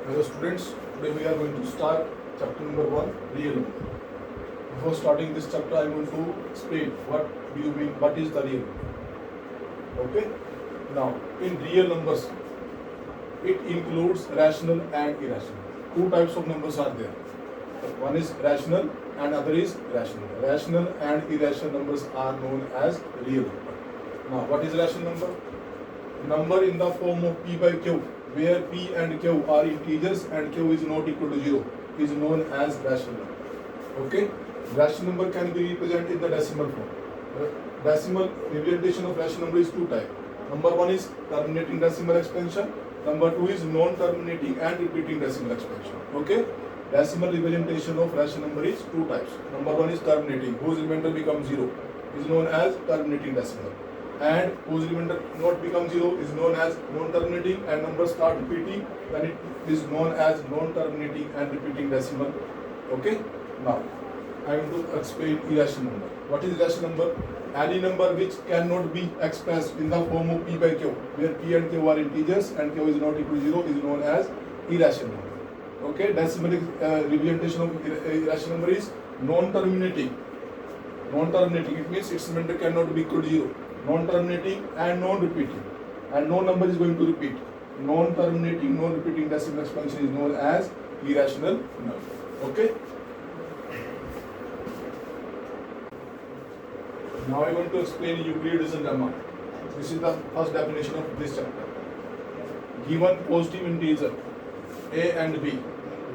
Hello students, today we are going to start chapter number 1, real number. Before starting this chapter, I am going to explain what do you mean, what is the real number. Okay? Now, in real numbers, it includes rational and irrational. Two types of numbers are there. One is rational and other is irrational. Rational and irrational numbers are known as real number. Now, what is rational number? Number in the form of p by q, where p and q are integers and q is not equal to 0, is known as rational number. Okay? Rational number can be represented in the decimal form. Decimal representation of rational number is two types. Number one is terminating decimal expansion. Number two is non-terminating and repeating decimal expansion. Okay? Decimal representation of rational number is two types. Number one is terminating, whose remainder becomes 0, is known as terminating decimal. And whose remainder not become 0 is known as non-terminating, and numbers start repeating, then it is known as non-terminating and repeating decimal. Okay? Now, I am to explain irrational number. What is irrational number? Any number which cannot be expressed in the form of p by q, where p and q are integers and q is not equal to 0, is known as irrational number. Okay? Decimal representation of irrational number is non-terminating. Non-terminating, it means its remainder cannot be equal to 0. Non-terminating and non-repeating, and no number is going to repeat. Non-terminating, non-repeating decimal expansion is known as irrational number. Okay? Now I want to explain Euclid's lemma. This is the first definition of this chapter. Given positive integer a and b,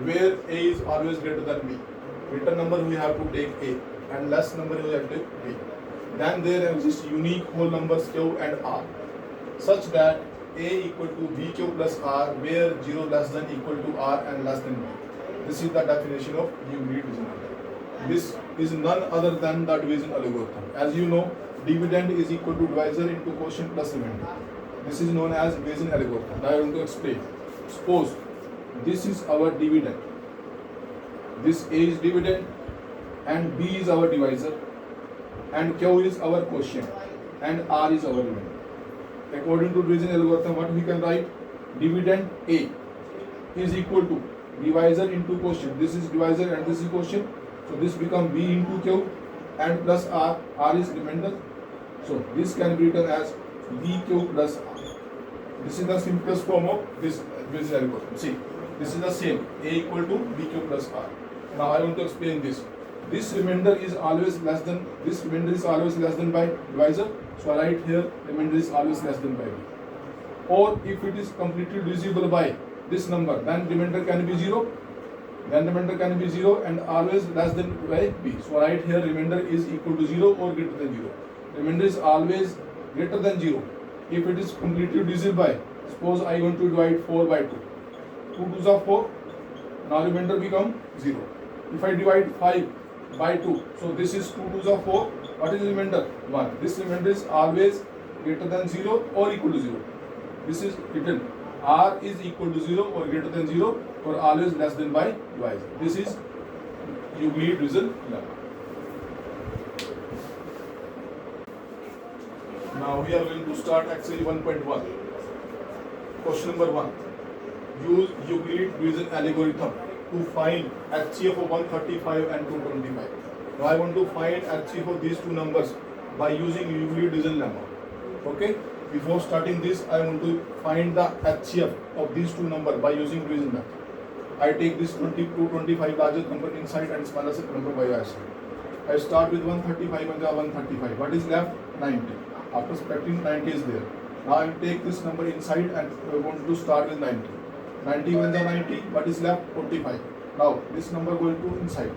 where a is always greater than b, greater number we have to take a and less number we have to take b. Then there exist unique whole numbers q and r, such that a equal to bq plus r, where 0 less than equal to r and less than b. This is the definition of Euclid's lemma. This is none other than the division algorithm. As you know, dividend is equal to divisor into quotient plus remainder. This is known as division algorithm. Now I want to explain. Suppose this is our dividend. This a is dividend and b is our divisor, and q is our quotient and r is our remainder. According to division algorithm, what we can write? Dividend a is equal to divisor into quotient. This is divisor and this is quotient. So this becomes b into q and plus r. R is remainder. So this can be written as bq plus r. This is the simplest form of this division algorithm. See, this is the same, a equal to bq plus r. Now I want to explain this. This remainder is always less than, this remainder is always less than by divisor. So I write here remainder is always less than by b. Or if it is completely divisible by this number, then remainder can be 0. Then remainder can be 0 and always less than by b. So I write here remainder is equal to 0 or greater than 0. Remainder is always greater than 0. If it is completely divisible by, suppose I want to divide 4 by 2. 2 2s are 4. Now remainder become 0. If I divide 5 by 2, so this is 2 2s are 4. What is remainder? 1. This remainder is always greater than 0 or equal to 0. This is written r is equal to 0 or greater than 0 or always less than by divisor. This is Euclid's division lemma. Now we are going to start exercise 1.1. Question number 1. Use Euclid's division algorithm to find HCF of 135 and 225. Now I want to find HCF of these two numbers by using Euclid's division lemma. Okay? Before starting this, I want to find the HCF of these two numbers by using division method. I take this 225 largest number inside and smallest number by outside. I start with 135 and 135. What is left? 90. After subtracting, 90 is there. Now I take this number inside and I want to start with 90. 90 when the 90, what is left? 45. Now this number going to inside.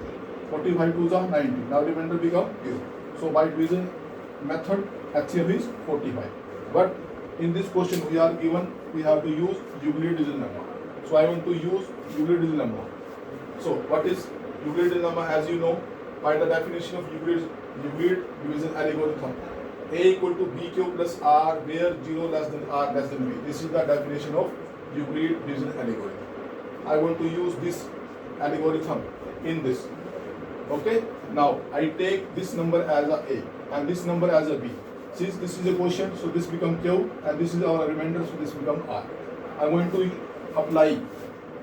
45 2s are 90. Now remainder become 0. So by division method, HCF is 45. But in this question we are given, we have to use Euclid's division lemma. So I want to use Euclid's division lemma. So what is Euclid's division lemma? As you know, by the definition of Euclid's division algorithm, a equal to bq plus r, where 0 less than r less than b. This is the definition of Euclid's division algorithm. I want to use this algorithm in this. Okay? Now I take this number as a and this number as a b. Since this is a quotient, so this become q, and this is our remainder, so this become r. I'm going to apply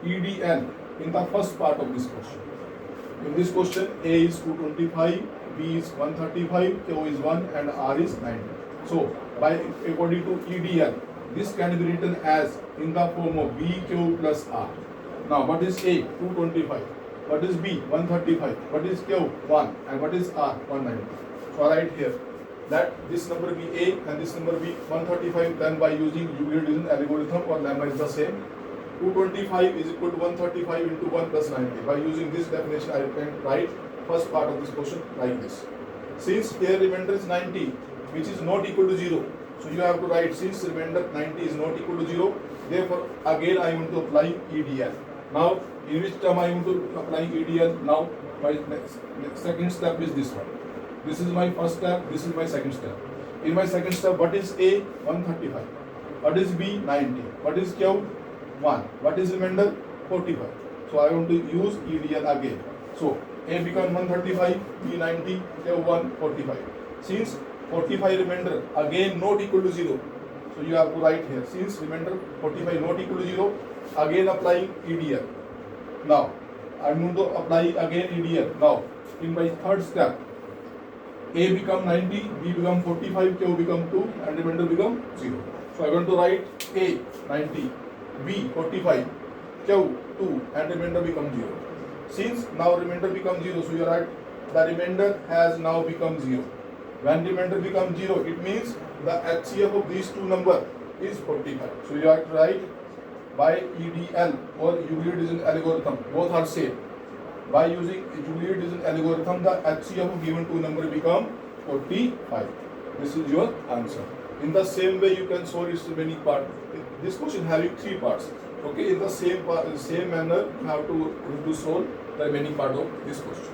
EDN in the first part of this question. In this question, A is 225, B is 135, Q is 1 and R is 90. So, by according to EDN, this can be written as in the form of BQ plus R. Now, what is A? 225. What is B? 135. What is Q? 1. And what is R? 190. So, I write here that this number be A and this number be 135. Then by using Euclidean algorithm or lemma is the same. 225 is equal to 135 into 1 plus 90. By using this definition, I can write first part of this question like this. Since here remainder is 90, which is not equal to 0. So you have to write since remainder 90 is not equal to 0. Therefore, again I want to apply EDN. Now, in which term I want to apply EDN? Now, my second step is this one. This is my first step. This is my second step. In my second step, what is A? 135. What is B? 90. What is Q? 1. What is remainder? 45. So I want to use EDN again. So A become 135, B 90, Q 1, 45. Since 45 remainder again not equal to 0. So you have to write here. Since remainder 45 not equal to 0, again applying EDN. Now I am going to apply again EDN. Now in my third step, A become 90, B become 45, Q become 2 and remainder become 0. So I am going to write A 90, B 45, Q 2 and remainder become 0. Since now remainder becomes 0, so you write the remainder has now become 0. When remainder becomes 0, it means the HCF of these two numbers is 45. So you have to write by EDL or Euclidean algorithm, both are same. By using Euclidean algorithm, the HCF of given two number become 45. This is your answer. In the same way, you can solve its remaining part. This question having three parts. Okay, in the same manner, you have to solve the remaining part of this question.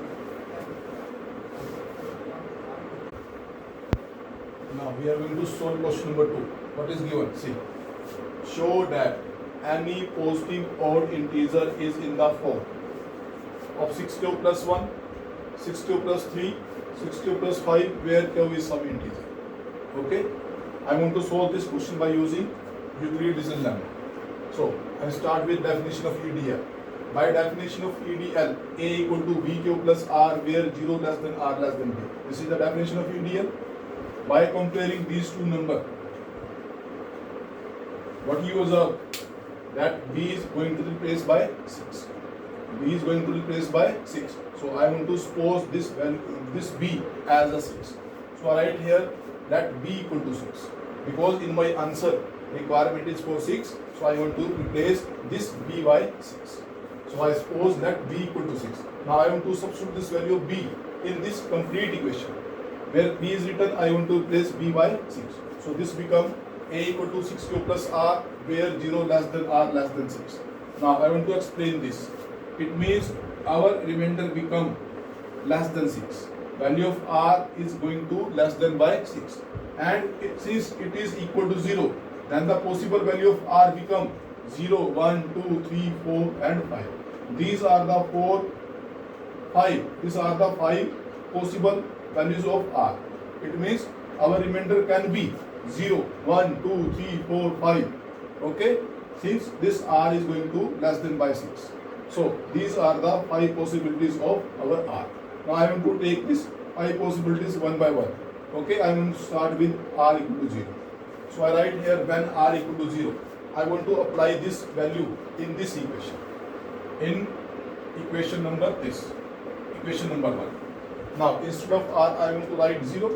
Now we are going to solve question number 2. What is given? See, show that any positive odd integer is in the form of 6q plus 1, 6q plus 3, 6q plus 5, where q is some integer. Okay, I want to solve this question by using Euclidean lemma. So I start with definition of EDL. By definition of EDL, A equal to BQ plus R, where 0 less than R less than B. This is the definition of EDL. By comparing these two numbers, what you observe that B is going to replace by 6. B is going to replace by 6. So I want to suppose this B as a 6. So I write here that B equal to 6. Because in my answer requirement is for 6. So I want to replace this B by 6. So I suppose that B equal to 6. Now I want to substitute this value of B in this complete equation. Where B is written, I want to replace B by 6. So this become A equal to 6q plus R, where 0 less than R less than 6. Now I want to explain this. It means our remainder become less than 6. Value of R is going to less than by 6. And since it is equal to 0, then the possible value of R become 0, 1, 2, 3, 4 and 5. These are the 5. These are the 5 possible values of R. It means our remainder can be 0, 1, 2, 3, 4, 5. Okay? Since this R is going to less than by 6. So these are the 5 possibilities of our R. Now I am going to take these 5 possibilities one by one. Okay? I am going to start with R equal to 0. So I write here when R equal to 0. I want to apply this value in this equation. In equation number 1. Now instead of R I want to write 0.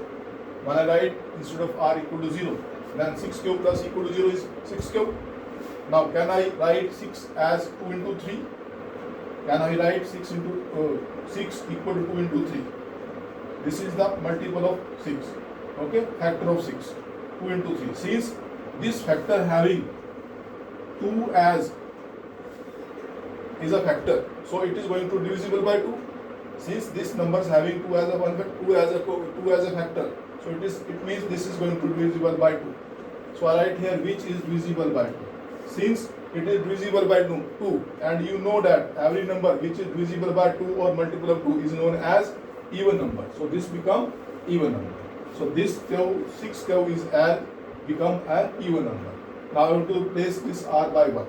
When I write instead of R equal to 0, then 6q plus equal to 0 is 6q. Now can I write 6 as 2 into 3? Can I write 6 equal to 2 into 3? This is the multiple of 6. Okay, factor of 6. 2 into 3. Since this factor having 2 as is a factor, so it is going to divisible by 2. Since this number is having 2 as a factor, so it means this is going to be divisible by 2. So I write here which is divisible by 2. Since it is divisible by 2, and you know that every number which is divisible by 2 or multiple of 2 is known as even number. So this become even number. So this 6q is become an even number. Now I want to replace this R by 1.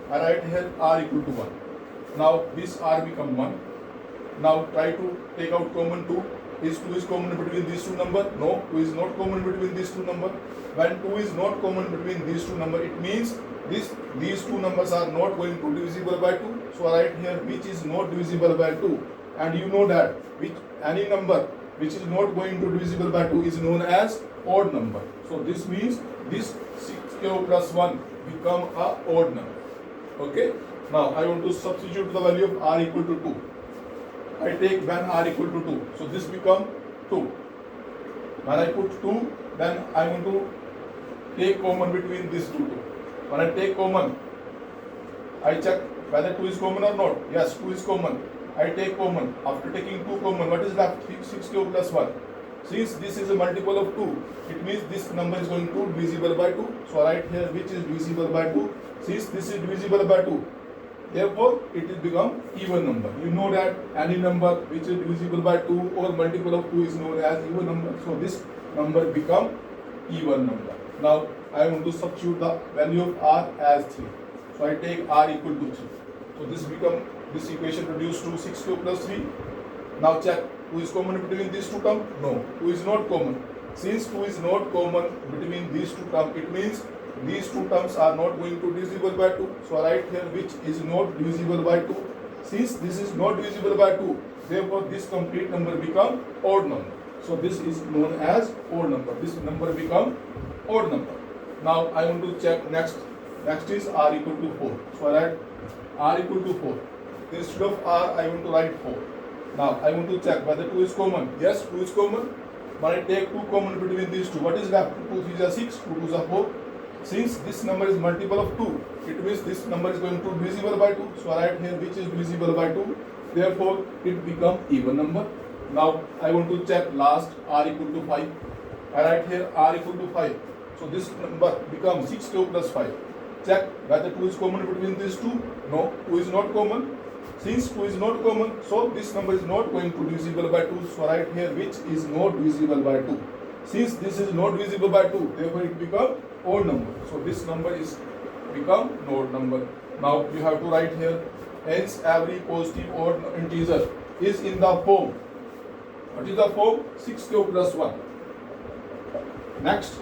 I write here r equal to 1. Now this r become 1. Now try to take out common 2. Is 2 is common between these two number? No, 2 is not common between these two number. When 2 is not common between these two number, it means these two numbers are not going to divisible by 2. So I write here which is not divisible by 2. And you know that any number which is not going to divisible by 2 is known as odd number. So this means this 6k plus 1 become a odd number. Okay. Now I want to substitute the value of r equal to 2. I take when r equal to 2. So this become 2. When I put 2, then I want to take common between these two. When I take common, I check whether 2 is common or not. Yes, 2 is common. I take common. After taking 2 common, what is left? 6k plus 1. Since this is a multiple of 2, it means this number is going to divisible by 2. So I write here which is divisible by 2. Since this is divisible by 2, therefore it will become even number. You know that any number which is divisible by 2 or multiple of 2 is known as even number. So this number become even number. Now I want to substitute the value of r as 3. So I take r equal to 3. So this equation reduced to 6k plus 3. Now check, 2 is common between these two terms? No, 2 is not common. Since 2 is not common between these two terms, it means these two terms are not going to divisible by 2. So I write here which is not divisible by 2. Since this is not divisible by 2, therefore this complete number become odd number. So this is known as odd number. This number become odd number. Now I want to check next. Next is r equal to 4. So I write r equal to 4. Instead of r, I want to write 4. Now I want to check whether 2 is common. Yes, 2 is common. But I take 2 common between these two. What is left? 2 3 is 6, 2 2 is 4. Since this number is multiple of 2, it means this number is going to be divisible by 2. So I write here which is divisible by 2. Therefore, it become even number. Now I want to check last r equal to 5. I write here r equal to 5. So this number becomes 6k plus 5. Check whether 2 is common between these two. No, 2 is not common. Since 2 is not common, so this number is not going to divisible by 2. So I write here which is not divisible by 2. Since this is not divisible by 2, therefore it become odd number. So this number is become odd number. Now you have to write here, hence every positive odd integer is in the form. What is the form? 6k plus 1. Next,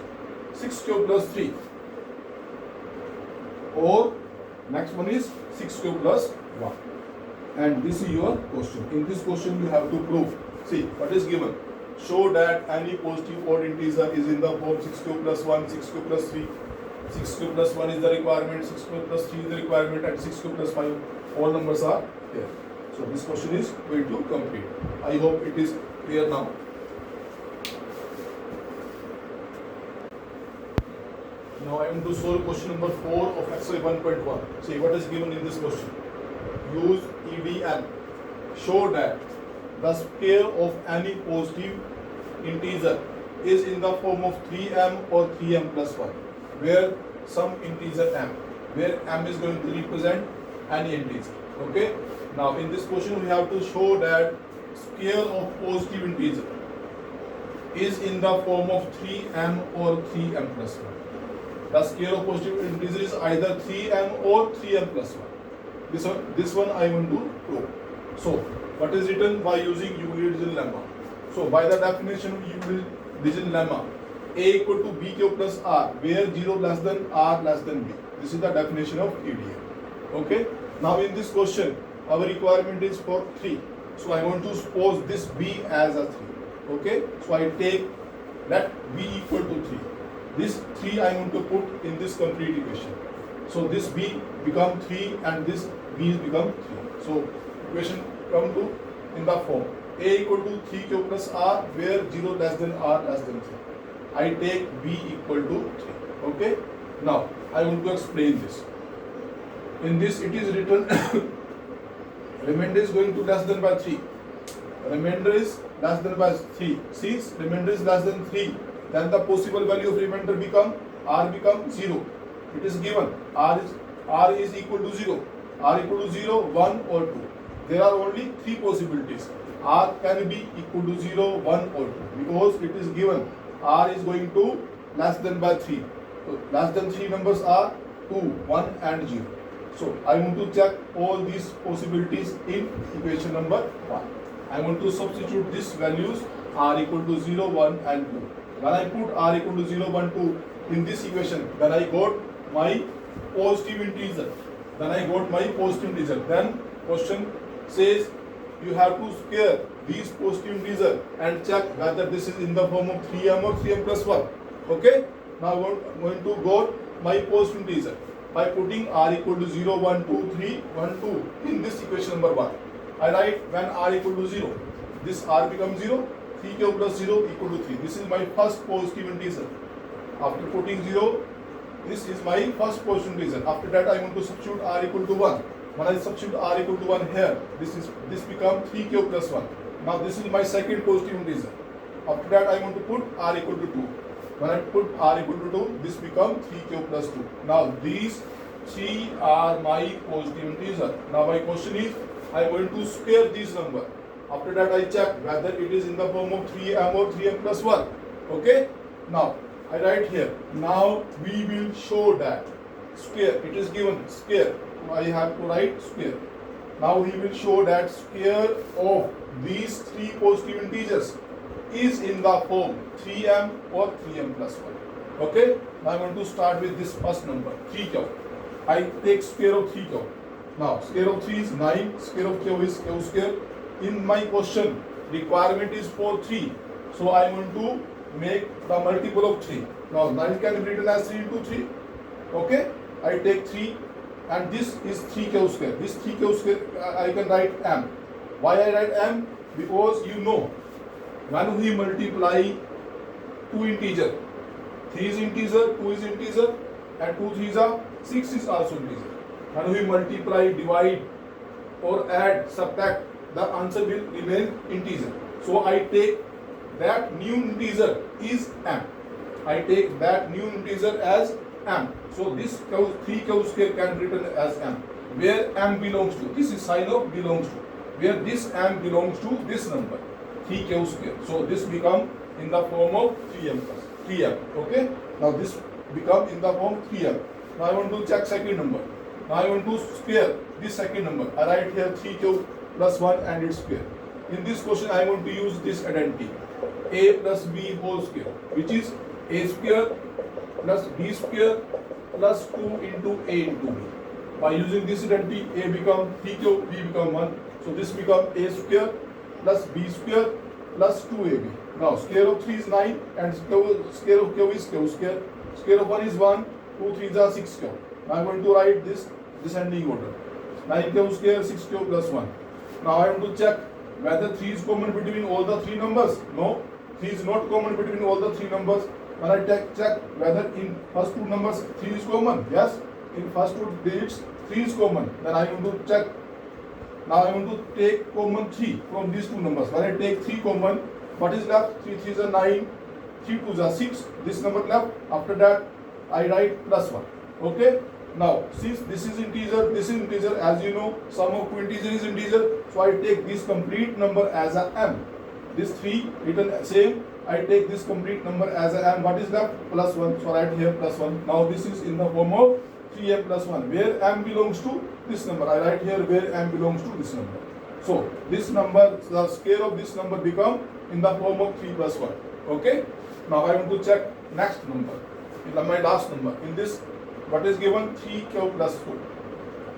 6k plus 3. Or next one is 6k plus 1. And this is your question. In this question you have to prove. See what is given. Show that any positive odd integer is in the form 6k plus 1, 6k plus 3. 6k plus 1 is the requirement, 6k plus 3 is the requirement, and 6k plus 5. All numbers are there. So this question is going to complete. I hope it is clear now. Now I am to solve question number 4 of exercise 1.1. See what is given in this question. Use EDN. Show that the square of any positive integer is in the form of 3m or 3m plus 1, where some integer m, where m is going to represent any integer. Okay. Now in this question we have to show that square of positive integer is in the form of 3m or 3m plus 1. The square of positive integer is either 3m or 3m plus 1. This one I want to prove. So what is written by using Euclidean lemma? So by the definition of Euclidean lemma, a equal to b cube plus r, where 0 less than r less than b. This is the definition of EDN. Okay. Now in this question, our requirement is for 3. So I want to suppose this b as a 3. Okay. So I take let b equal to 3. This 3 I want to put in this complete equation. So this b become 3 and this b is become 3. So equation come to in the form a equal to 3q plus r, where 0 less than r less than 3. I take b equal to 3. Okay. Now I want to explain this. In this it is written remainder is going to less than by 3. Remainder is less than by 3. Since remainder is less than 3, then the possible value of remainder become r become 0. It is given r is equal to 0. R equal to 0, 1 or 2. There are only 3 possibilities. R can be equal to 0, 1 or 2, because it is given r is going to less than by 3. So less than 3 numbers are 2, 1 and 0. So I want to check all these possibilities in equation number 1. I want to substitute these values r equal to 0, 1 and 2. When I put r equal to 0, 1, 2 in this equation, then I got my positive integer. Then question says you have to square these positive integer and check whether this is in the form of 3m or 3m plus 1. Okay? Now I'm going to go my positive integer by putting r equal to 0, 1, 2, 3, 1, 2 in this equation number 1. I write when r equal to 0, this r becomes 0, 3 cube plus 0 equal to 3. This is my first positive integer. After putting 0, this is my first positive integer. After that I want to substitute r equal to 1. When I substitute r equal to 1 here, this becomes 3 cube plus 1. Now this is my second positive integer. After that I want to put r equal to 2. When I put r equal to 2, this becomes 3 cube plus 2. Now these 3 are my positive integer. Now my question is, I am going to square this number. After that I check whether it is in the form of 3m or 3m plus 1. Okay? Now I write here. Now we will show that square. It is given square. I have to write square. Now we will show that square of these 3 positive integers is in the form 3m or 3m plus 1. Okay? Now I want to start with this first number, 3 cube. I take square of 3 cube. Now square of 3 is 9, square of cube is cube square. In my question, requirement is for 3. So I want to make the multiple of 3. Now 9 can be written as 3 into 3. Okay? I take 3 and this is 3 cube square. This 3 cube square I can write m. Why I write m? Because you know, when we multiply two integer, 3 is integer, 2 is integer, and 2 3s are 6 is also integer. When we multiply, divide or add, subtract, the answer will remain integer. So I take that new integer is m. I take that new integer as m. So this 3 cube square can be written as m. Where m belongs to, this is sign of belongs to. Where this m belongs to this number, 3 cube square. So this become in the form of 3m plus 3m. Okay? Now this become in the form 3m. Now I want to check second number. Now I want to square this second number. I write here 3 cube plus 1 and its square. In this question I want to use this identity, a plus b whole square, which is a square plus b square plus 2 into a into b. By using this identity, a become 3 cube, b become 1. So this become a square plus b square plus 2ab. Now square of 3 is 9 and square of cube is cube square. Square of 1 is 1, 2 3s are 6 cube. Now I am going to write this descending order. 9 cube square, 6 cube plus 1. Now I want to check whether 3 is common between all the 3 numbers. No, 3 is not common between all the 3 numbers. When I check whether in first 2 numbers 3 is common. Yes, in first 2 digits 3 is common. Then I want to check. Now I want to take common 3 from these 2 numbers. When I take 3 common, what is left? 3 3s are 9, 3 2s are 6. This number left. After that I write plus 1. Okay? Now since this is integer, as you know, sum of two integer is integer. So I take this complete number as a m. This 3 written same. I take this complete number as a m. What is left? Plus 1. So I write here plus 1. Now this is in the form of 3m plus 1. Where m belongs to this number. I write here where m belongs to this number. So this number, the square of this number become in the form of 3 plus 1. Okay? Now I want to check next number. My last number. In this, what is given? 3 cube plus 2.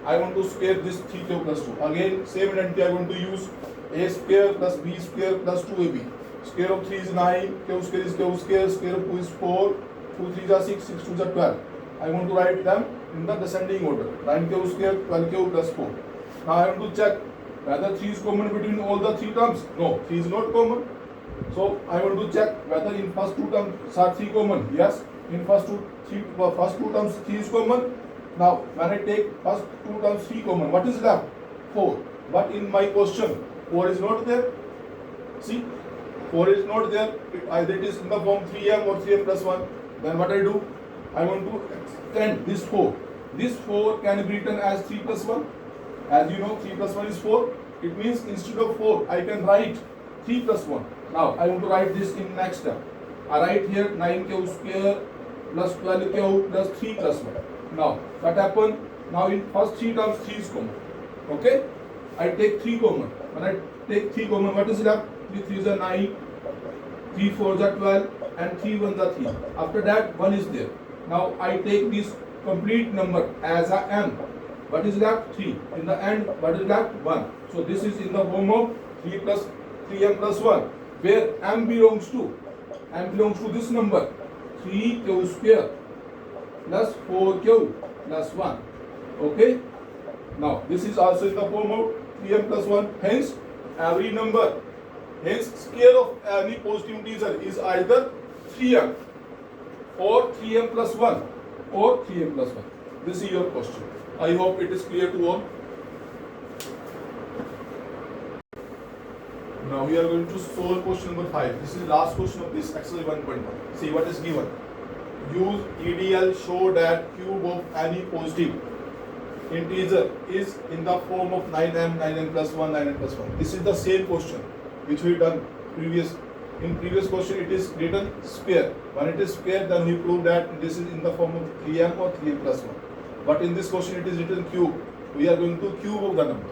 I want to square this 3 cube plus 2. Again, same identity I want to use. A square plus b square plus 2ab. Square of 3 is 9, cube square is cube square, square of 2 is 4, 2 3s are 6, 6 2s are 12. I want to write them in the descending order. 9 cube square, 12 cube plus 4. Now I want to check whether 3 is common between all the 3 terms. No, 3 is not common. So I want to check whether in first 2 terms are 3 common. Yes, in first two terms 3 is common. Now when I take first 2 terms 3 common, what is left? 4. But in my question, 4 is not there. See, 4 is not there. Either it is in the form 3m or 3m plus 1. Then what I do? I want to extend this 4. This 4 can be written as 3 plus 1. As you know, 3 plus 1 is 4. It means instead of 4, I can write 3 plus 1. Now I want to write this in next step. I write here 9 cube square plus 12 cube plus 3 plus 1. Now what happened? Now in first three terms 3 is common. Okay, I take 3 common. When I take 3 common, what is left? 3 3s are 9, 3 4s are 12, and 3 1s are 3. After that 1 is there. Now I take this complete number as a m. What is left? 3. In the end, what is left? 1. So this is in the form of 3 plus 3m plus 1, where m belongs to this number 3q square plus 4q plus 1. Okay. Now this is also in the form of 3m plus 1. Hence every number, hence square of any positive integer is either 3m or 3m plus 1 or 3m plus 1. This is your question. I hope it is clear to all. Now we are going to solve question number 5. This is the last question of this exercise 1.1. See what is given. Use EDL show that cube of any positive integer is in the form of 9m, 9m plus 1, 9m plus 1. This is the same question which we done previous. In previous question it is written square. When it is square, then we prove that this is in the form of 3m or 3m plus 1. But in this question it is written cube. We are going to cube of the number.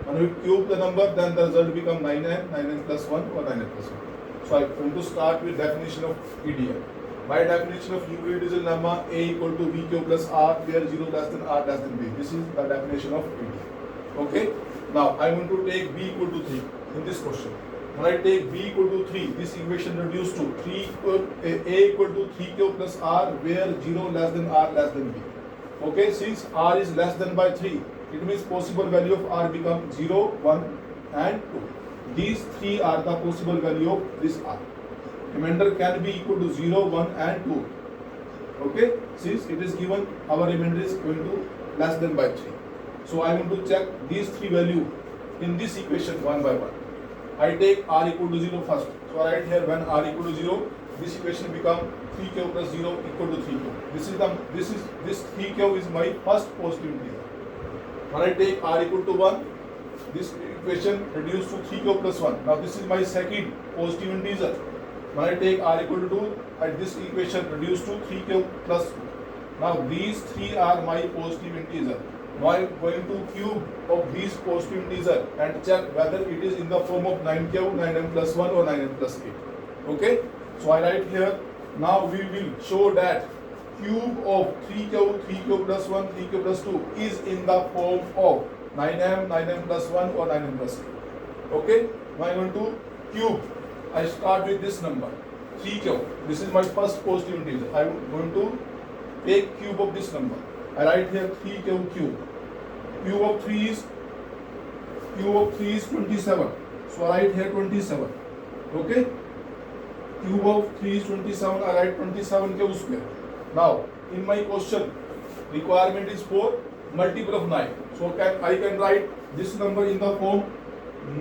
When we cube the number, then the result become 9m, 9m plus 1 or 9m plus 1. So I am going to start with definition of EDL. By definition of Euclidean lemma, A equal to BQ plus R, where 0 less than R less than B. This is the definition of EDL. Okay. Now I am going to take B equal to 3 in this question. When I take B equal to 3, this equation reduced to A equal to 3Q plus R, where 0 less than R less than B. Okay, since R is less than by 3, it means possible value of R become 0, 1 and 2. These 3 are the possible value of this R. Remainder can be equal to 0, 1 and 2. Okay, since it is given, our remainder is going to less than by 3. So I want to check these 3 values in this equation one by one. I take R equal to 0 first. So I write here when R equal to 0, this equation become 3q plus 0 equal to 3q. This 3q is my first positive integer. When I take R equal to 1, this equation reduced to 3q plus 1. Now this is my second positive integer. When I take R equal to 2, this equation reduced to 3q plus 2. Now these 3 are my positive integer. Now I am going to cube of these positive integer and check whether it is in the form of 9q, 9m plus 1 or 9m plus 8. Okay. So I write here, now we will show that cube of 3q, 3q plus 1, 3q plus 2 is in the form of 9m, 9m plus 1 or 9m plus 8. Okay. Now I am going to cube. I start with this number 3q. This is my first positive integer. I am going to take cube of this number. I write here 3q cube. Cube of 3 is 27. So I write here 27. Okay. Cube of 3 is 27. I write 27 cube square. Now in my question, requirement is for multiple of 9. So I can write this number in the form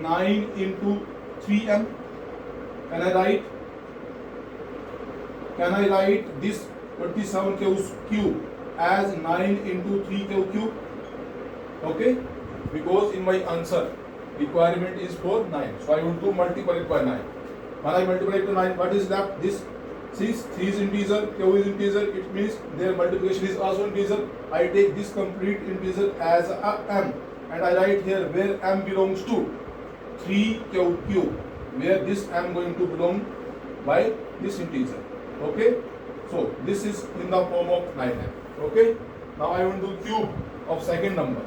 9 into 3m. Can I write this 27 cube as 9 into 3q cube? Okay, because in my answer requirement is for 9. So I want to multiply it by 9. When I multiply it to 9, what is left? This, since 3 is integer, q is integer, it means their multiplication is also integer. I take this complete integer as a m, and I write here where m belongs to 3q cube, where this m going to belong by this integer. Okay, so this is in the form of 9m. Okay, now I want to cube of second number.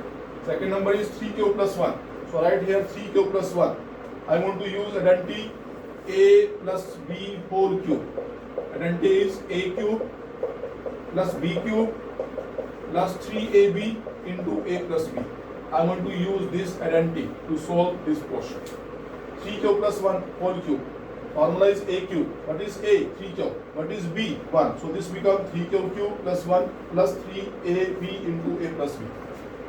Second number is 3q plus 1. So write here 3q plus 1. I want to use identity a plus b whole cube. Identity is a cube plus b cube plus 3ab into a plus b. I want to use this identity to solve this question. 3q plus 1 whole cube. Formula is a cube. What is a? 3q. What is b? 1. So this becomes 3q cube plus 1 plus 3ab into a plus b.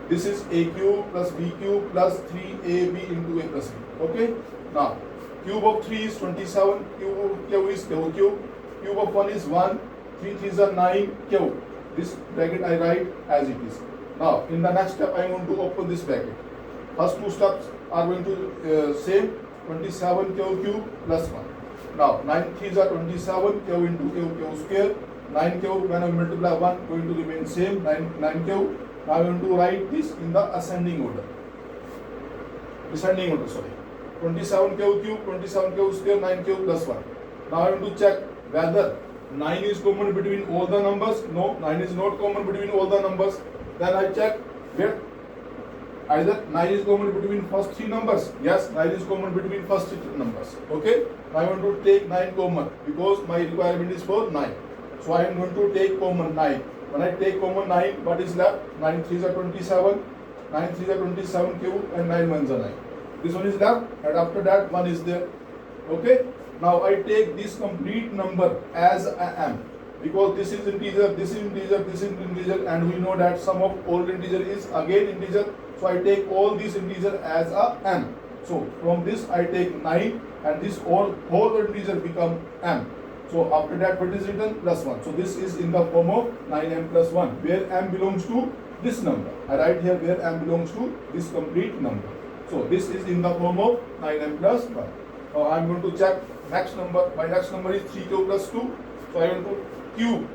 This is a cube plus b cube plus 3ab into a plus b. Okay. Now cube of 3 is 27. Cube of q is q cube. Cube of 1 is 1. 3 3s are 9 q. This bracket I write as it is. Now in the next step I want to open this bracket. First two steps are going to same. 27 q cube plus 1. Now 9 3s are 27 q into q square. 9 q when I multiply 1 going to remain same 9 q Now I want to write this in the descending order. 27 cube, 27 cube square, 9 cube plus 1. Now I want to check whether 9 is common between all the numbers. No, 9 is not common between all the numbers. Then I check where either 9 is common between first three numbers. Yes, 9 is common between first three numbers. Okay, I want to take 9 common because my requirement is for 9. So I am going to take common 9. When I take common 9, what is left? 9 3s are 27, 9 3s are 27 cube, and 9 1s are 9. This one is left, and after that 1 is there. Okay, now I take this complete number as a m, because this is integer, this is integer, this is integer, and we know that sum of all integer is again integer. So I take all these integer as a m. So from this I take 9, and this whole integer become m. So after that what is written? Plus 1. So this is in the form of 9m plus 1, where m belongs to this number. I write here where m belongs to this complete number. So this is in the form of 9m plus 1. Now I am going to check next number. My next number is 3 cube plus 2. So I want to cube.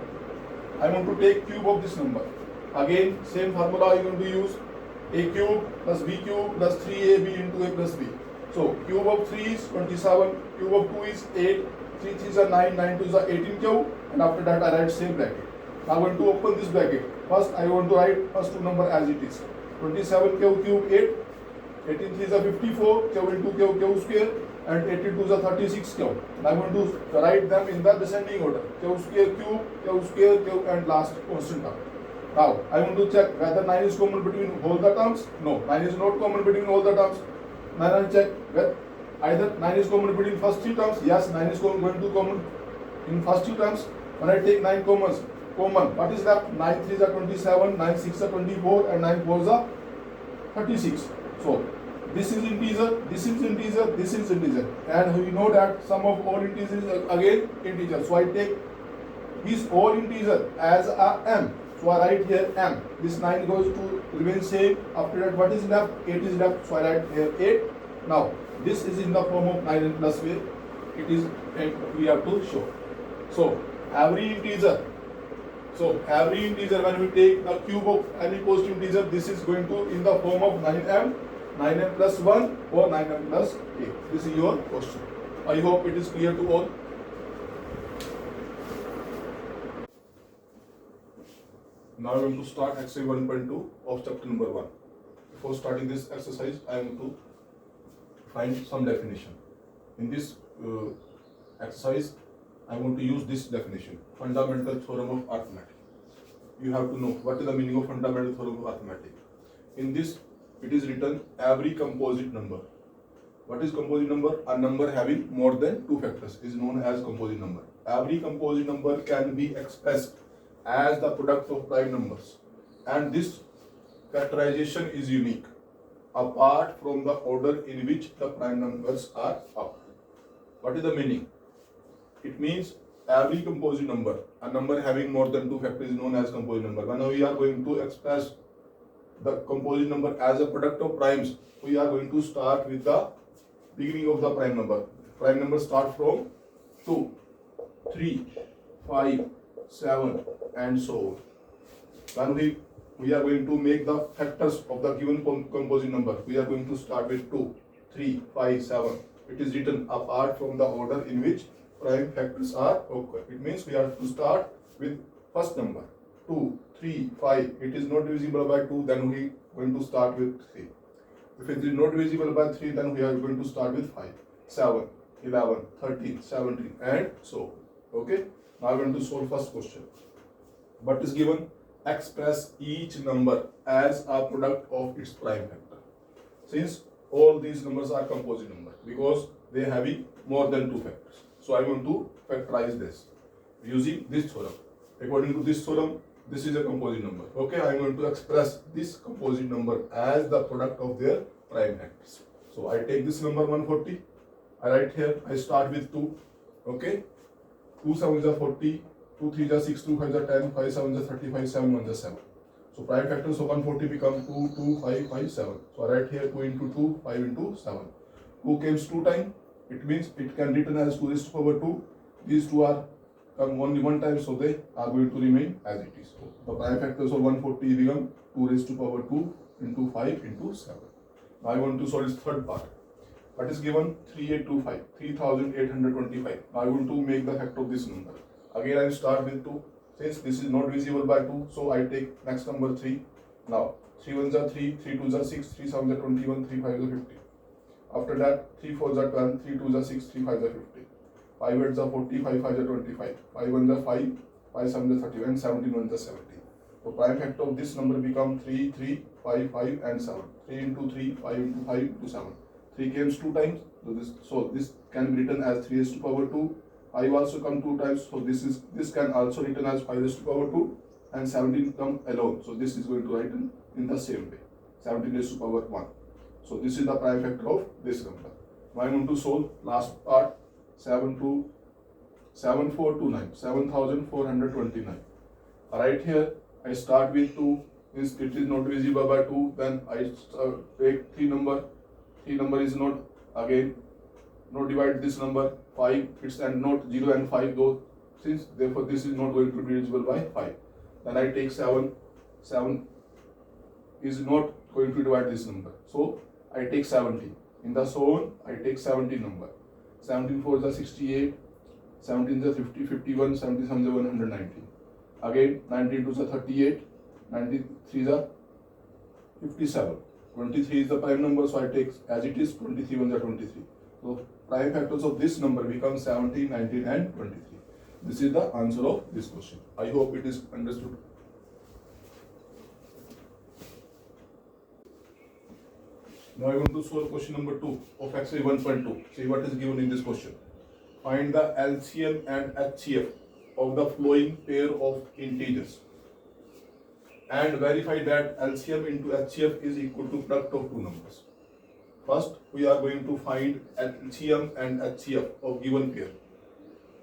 I want to take cube of this number. Again same formula I am going to use. A cube plus b cube plus 3ab into a plus b. So cube of 3 is 27, cube of 2 is 8, 3 3s are 9, 9 2s are 18 cube, and after that I write same bracket. Now I want to open this bracket. First I want to write first two number as it is. 27 cube 8, 18 3s are 54, cube into cube square, and 82s are 36 cube. And I want to write them in the descending order. Cube, cube, and last constant term. Now I want to check whether 9 is common between all the terms. No, 9 is not common between all the terms. Now I check whether either 9 is common between first three terms. Yes, 9 is going to common in first two terms. When I take 9 common, what is left? 9 3s are 27, 9 6 are 24, and 9 4s are 36. So this is integer, this is integer, this is integer, and we know that sum of all integers is again integer. So I take this all integer as a m. So I write here m. This 9 goes to remain same. After that what is left? 8 is left. So I write here 8. Now this is in the form of 9 plus way. It is, and we have to show. So every integer. So every integer, when we take the cube of any positive integer, this is going to in the form of 9m, 9m plus 1 or 9m plus 8. This is your question. I hope it is clear to all. Now I am going to start exercise 1.2 of chapter number 1. Before starting this exercise, I am going to find some definition. In this exercise, I want to use this definition, fundamental theorem of arithmetic. You have to know what is the meaning of fundamental theorem of arithmetic. In this, it is written every composite number. What is composite number? A number having more than two factors is known as composite number. Every composite number can be expressed as the product of prime numbers, and this characterization is unique apart from the order in which the prime numbers are up. What is the meaning? It means every composite number, a number having more than two factors is known as composite number. When we are going to express the composite number as a product of primes, we are going to start with the beginning of the prime number. Prime number start from 2, 3, 5, 7, and so on. When we are going to make the factors of the given composite number, we are going to start with 2, 3, 5, 7. It is written apart from the order in which prime factors are occur. It means we have to start with first number 2, 3, 5. It is not divisible by 2, then we are going to start with 3. If it is not divisible by 3, then we are going to start with 5, 7, 11, 13, 17, and so on. Okay. Now I am going to solve first question. What is given? Express each number as a product of its prime factor. Since all these numbers are composite numbers because they have more than two factors. So I want to factorize this using this theorem. According to this theorem, this is a composite number. Okay, I am going to express this composite number as the product of their prime factors. So I take this number 140. I write here, I start with 2. Okay, 2 7s are 40, 2 3s are 6, 2 5s are 10, 5 7s are 35, 7 1s are 7. So prime factors of 140 become 2, 2, 5, 5, 7. So I write here 2 into 2, 5 into 7. 2 comes 2 times. It means it can written as 2 raised to power 2. These two are come only one time, so they are going to remain as it is. So the prime factors of 140 become 2 raised to power 2 into 5 into 7. Now I want to solve this third part. What is given? 3825, 3825. Now I want to make the factor of this number. Again I will start with 2. Since this is not divisible by 2, so I take next number 3. Now 3 ones are 3, 3 twos are 6, 3 sevens are 21, 3 fives are 50. After that 3 fours are 12, 3 twos are 6, 3 fives are 50. 5 eights are 40, 5 fives are 25, 5 ones are 5, 5 sevens are 30, and 17 ones are 70. So prime factor of this number become 3, 3, 5, 5 and 7. 3 into 3, 5 into 5 into 7. 3 comes 2 times, so this can be written as 3 raised to power 2. 5 also come 2 times, so this can also written as 5 raised to power 2, and 17 come alone. So this is going to write in the same way, 17 raised to power 1. So this is the prime factor of this number. Now I want to solve last part. 7429, 7429. Right here I start with 2. Since it is not divisible by 2, then I take 3 number. 3 number is not, again not divide this number 5, it's and not 0 and 5 though, since therefore this is not going to be divisible by 5. Then I take 7. 7 is not going to divide this number, so I take 17. In the so on I take 17 number. 17 4s are 68, 17 are 50, 51, 77 are 119. Again 19 2s are 38, 93 are 57. 23 is the prime number, so I take as it is. 23 ones are 23. So prime factors of this number become 17, 19 and 23. This is the answer of this question. I hope it is understood. Now I want to solve question number 2 of exercise 1.2. See what is given in this question. Find the LCM and HCF of the following pair of integers and verify that LCM into HCF is equal to product of two numbers. First, we are going to find LCM and HCF of given pair.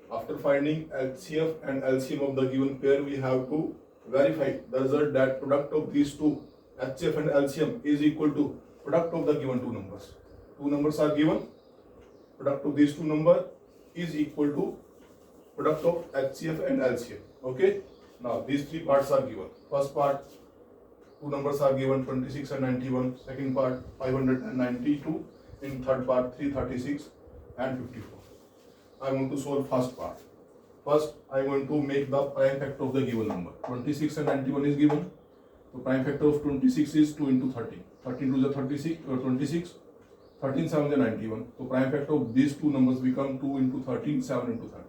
After finding HCF and LCM of the given pair, we have to verify the result that product of these two, HCF and LCM, is equal to product of the given two numbers. Two numbers are given. Product of these two numbers is equal to product of HCF and LCM. Okay. Now these three parts are given. First part, two numbers are given, 26 and 91. Second part, 592. In third part, 336 and 54. I want to solve first part. First, I want to make the prime factor of the given number. 26 and 91 is given. The prime factor of 26 is 2 into 13. 13 to the 36 or 26. 13 7 is 91. So prime factor of these two numbers become 2 into 13, 7 into 30.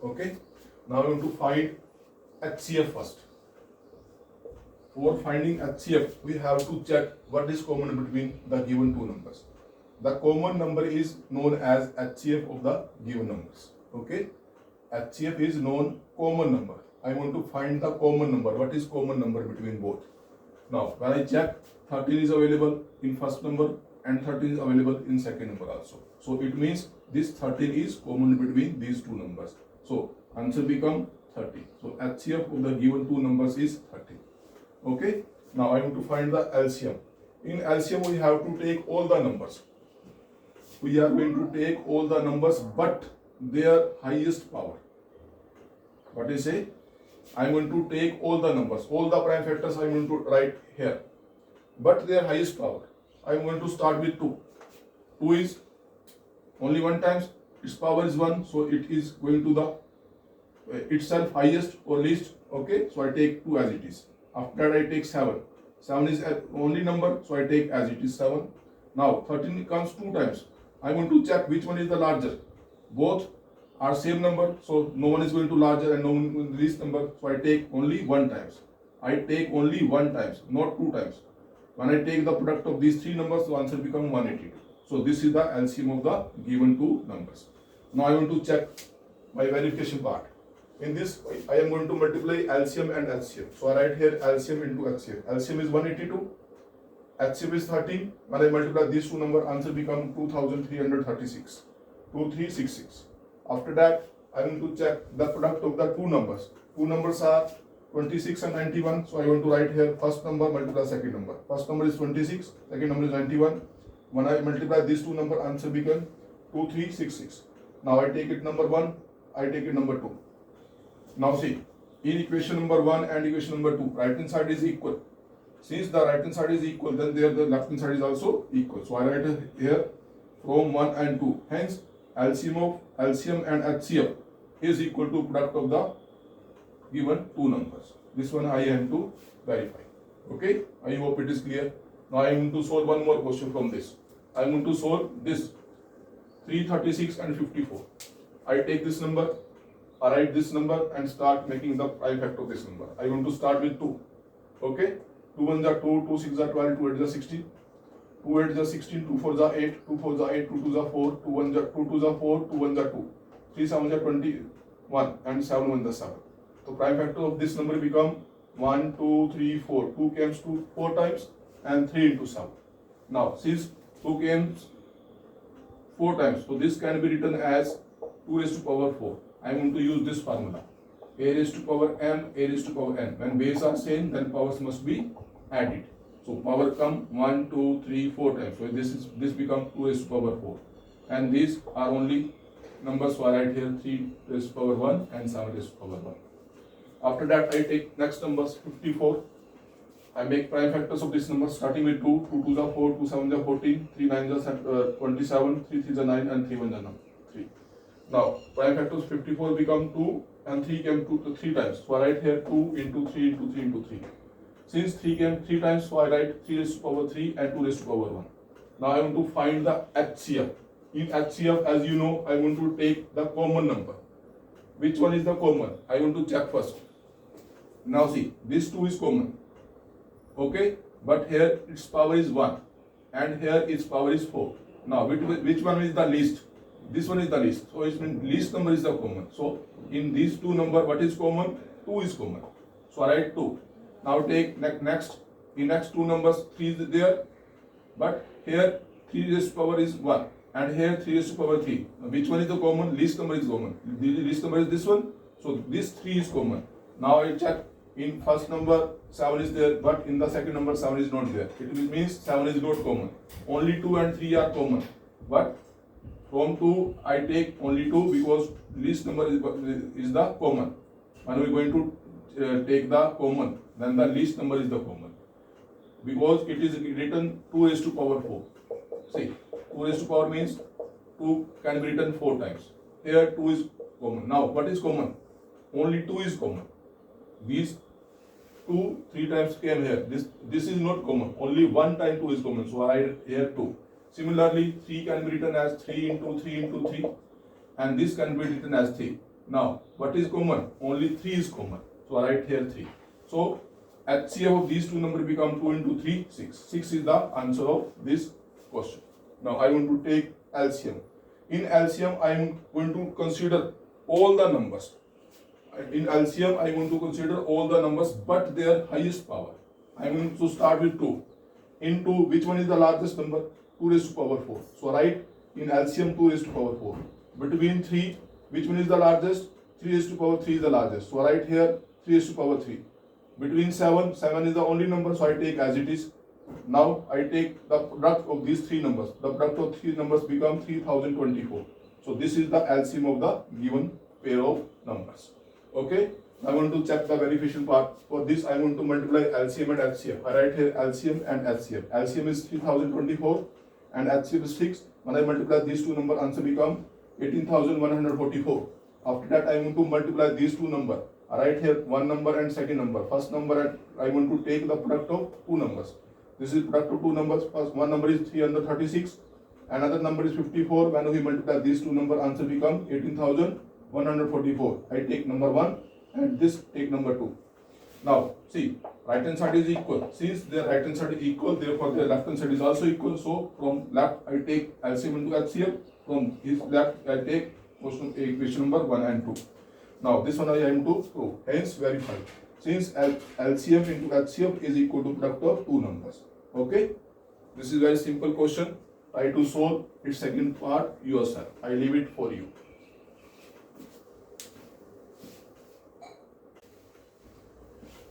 Okay. Now I want to find HCF first. For finding HCF, we have to check what is common between the given two numbers. The common number is known as HCF of the given numbers. Okay. HCF is known common number. I want to find the common number. What is common number between both? Now, when I check, 13 is available in first number and 13 is available in second number also. So it means this 13 is common between these two numbers. So answer become 30. So HCF of the given two numbers is 30. Okay. Now I want to find the LCM. In LCM we have to take all the numbers. We are going to take all the numbers but their highest power. What is say? I am going to take all the numbers, all the prime factors I am going to write here, but their highest power. I am going to start with 2. 2 is only one times, its power is 1, so it is going to the itself highest or least. Okay, so I take 2 as it is. After that I take 7. 7 is only number, so I take as it is 7. Now 13 comes 2 times. I want to check which one is the larger. Both are same number, so no one is going to larger and no one will least number, so I take only 1 times. I take only 1 times, not 2 times. When I take the product of these three numbers, the answer becomes 182. So this is the LCM of the given two numbers. Now I want to check my verification part. In this, I am going to multiply LCM and HCF. So I write here LCM into HCF. LCM is 182, HCF is 13. When I multiply these two numbers, answer becomes 2336. 2366. After that, I am going to check the product of the two numbers. Two numbers are 26 and 91. So I want to write here first number multiply second number. First number is 26, second number is 91. When I multiply these two numbers, answer becomes 2366. Now I take it number 1, I take it number 2. Now see, in equation number 1 and equation number 2, right hand side is equal. Since the right hand side is equal, then there the left hand side is also equal. So I write here from 1 and 2. Hence, LCM and HCF is equal to product of the given two numbers. This one I am to verify. Okay, I hope it is clear. Now I am going to solve one more question from this. I am going to solve this 336 and 54. I take this number, I write this number and start making the prime factor of this number. I want to start with 2. Okay, 2 1 are 2, 2 6 are 12, 2 8 are 16. 2 8 is 16, 2 4 is 8, 2 4 is 8, 2 2 is 4, 2 1 is 2 2 is 4, 2 1 is 2, 3 7 is 21 and 7 1 is 7. So prime factor of this number become 1 2 3 4. 2 comes to 4 times and 3 into 7. Now since 2 comes 4 times, so this can be written as 2 raised to power 4. I am going to use this formula. A raised to power m, a raised to power n. When base are same, then powers must be added. So power come 1, 2, 3, 4 times. So this become 2 raised to power 4. And these are only numbers, so I write here 3 raised to power 1 and 7 raised to power 1. After that I take next numbers 54. I make prime factors of this number starting with 2. 2 2s are 4, 2 7s are 14, 3 9s are 27, 3 3s are 9 and 3 1s are 3. Now prime factors 54 become 2 and 3 came 3 times. So I write here 2 into 3 into 3 into 3. Since 3 came 3 times, so I write 3 raised to power 3 and 2 raised to power 1. Now I want to find the HCF. In HCF, as you know, I want to take the common number. Which one is the common? I want to check first. Now see, this 2 is common. Okay, but here its power is 1 and here its power is 4. Now which one is the least? This one is the least. So it means least number is the common. So in these two number, what is common? 2 is common. So I write 2. Now take next. In next two numbers, 3 is there, but here 3 raised to power is 1 and here 3 raised to power 3. Now, which one is the common? Least number is common. The least number is this one. So this 3 is common. Now I check. In first number 7 is there, but in the second number 7 is not there. It means 7 is not common. Only 2 and 3 are common. But from 2 I take only 2 because least number is the common. When we are going to take the common, then the least number is the common. Because it is written 2 raised to power 4. See, 2 raised to power means 2 can be written 4 times. Here 2 is common. Now what is common? Only 2 is common. These 2 3 times came here. This is not common. Only 1 time 2 is common. So I write here 2. Similarly, 3 can be written as 3 into 3 into 3. And this can be written as 3. Now, what is common? Only 3 is common. So I write here 3. So HCF of these two numbers become 2 into 3, 6. 6 is the answer of this question. Now I want to take LCM. In LCM, I am going to consider all the numbers. In LCM, I want to consider all the numbers but their highest power. I am going to start with 2. Into which one is the largest number? 2 raised to power 4. So write in LCM 2 raised to power 4. Between 3, which one is the largest? 3 raised to power 3 is the largest. So write here 3 raised to power 3. Between 7, 7 is the only number, so I take as it is. Now I take the product of these 3 numbers. The product of 3 numbers become 3024. So this is the LCM of the given pair of numbers. Okay, I want to check the verification part. For this, I want to multiply LCM and HCF. I write here LCM and HCF. LCM is 3024 and HCF is 6. When I multiply these two numbers, answer become 18,144. After that, I want to multiply these two numbers. I write here one number and second number. First number, I want to take the product of two numbers. This is product of two numbers. First one number is 336. Another number is 54. When we multiply these two numbers, answer become 18,144. I take number 1 and this take number 2. Now see, right hand side is equal. Since their right hand side is equal, therefore their left hand side is also equal. So from left I take LCM into HCF. From his left I take equation number 1 and 2. Now this one I am to prove. Hence verify. Since LCM into HCF is equal to product of two numbers. Okay. This is very simple question. Try to solve its second part yourself. I leave it for you.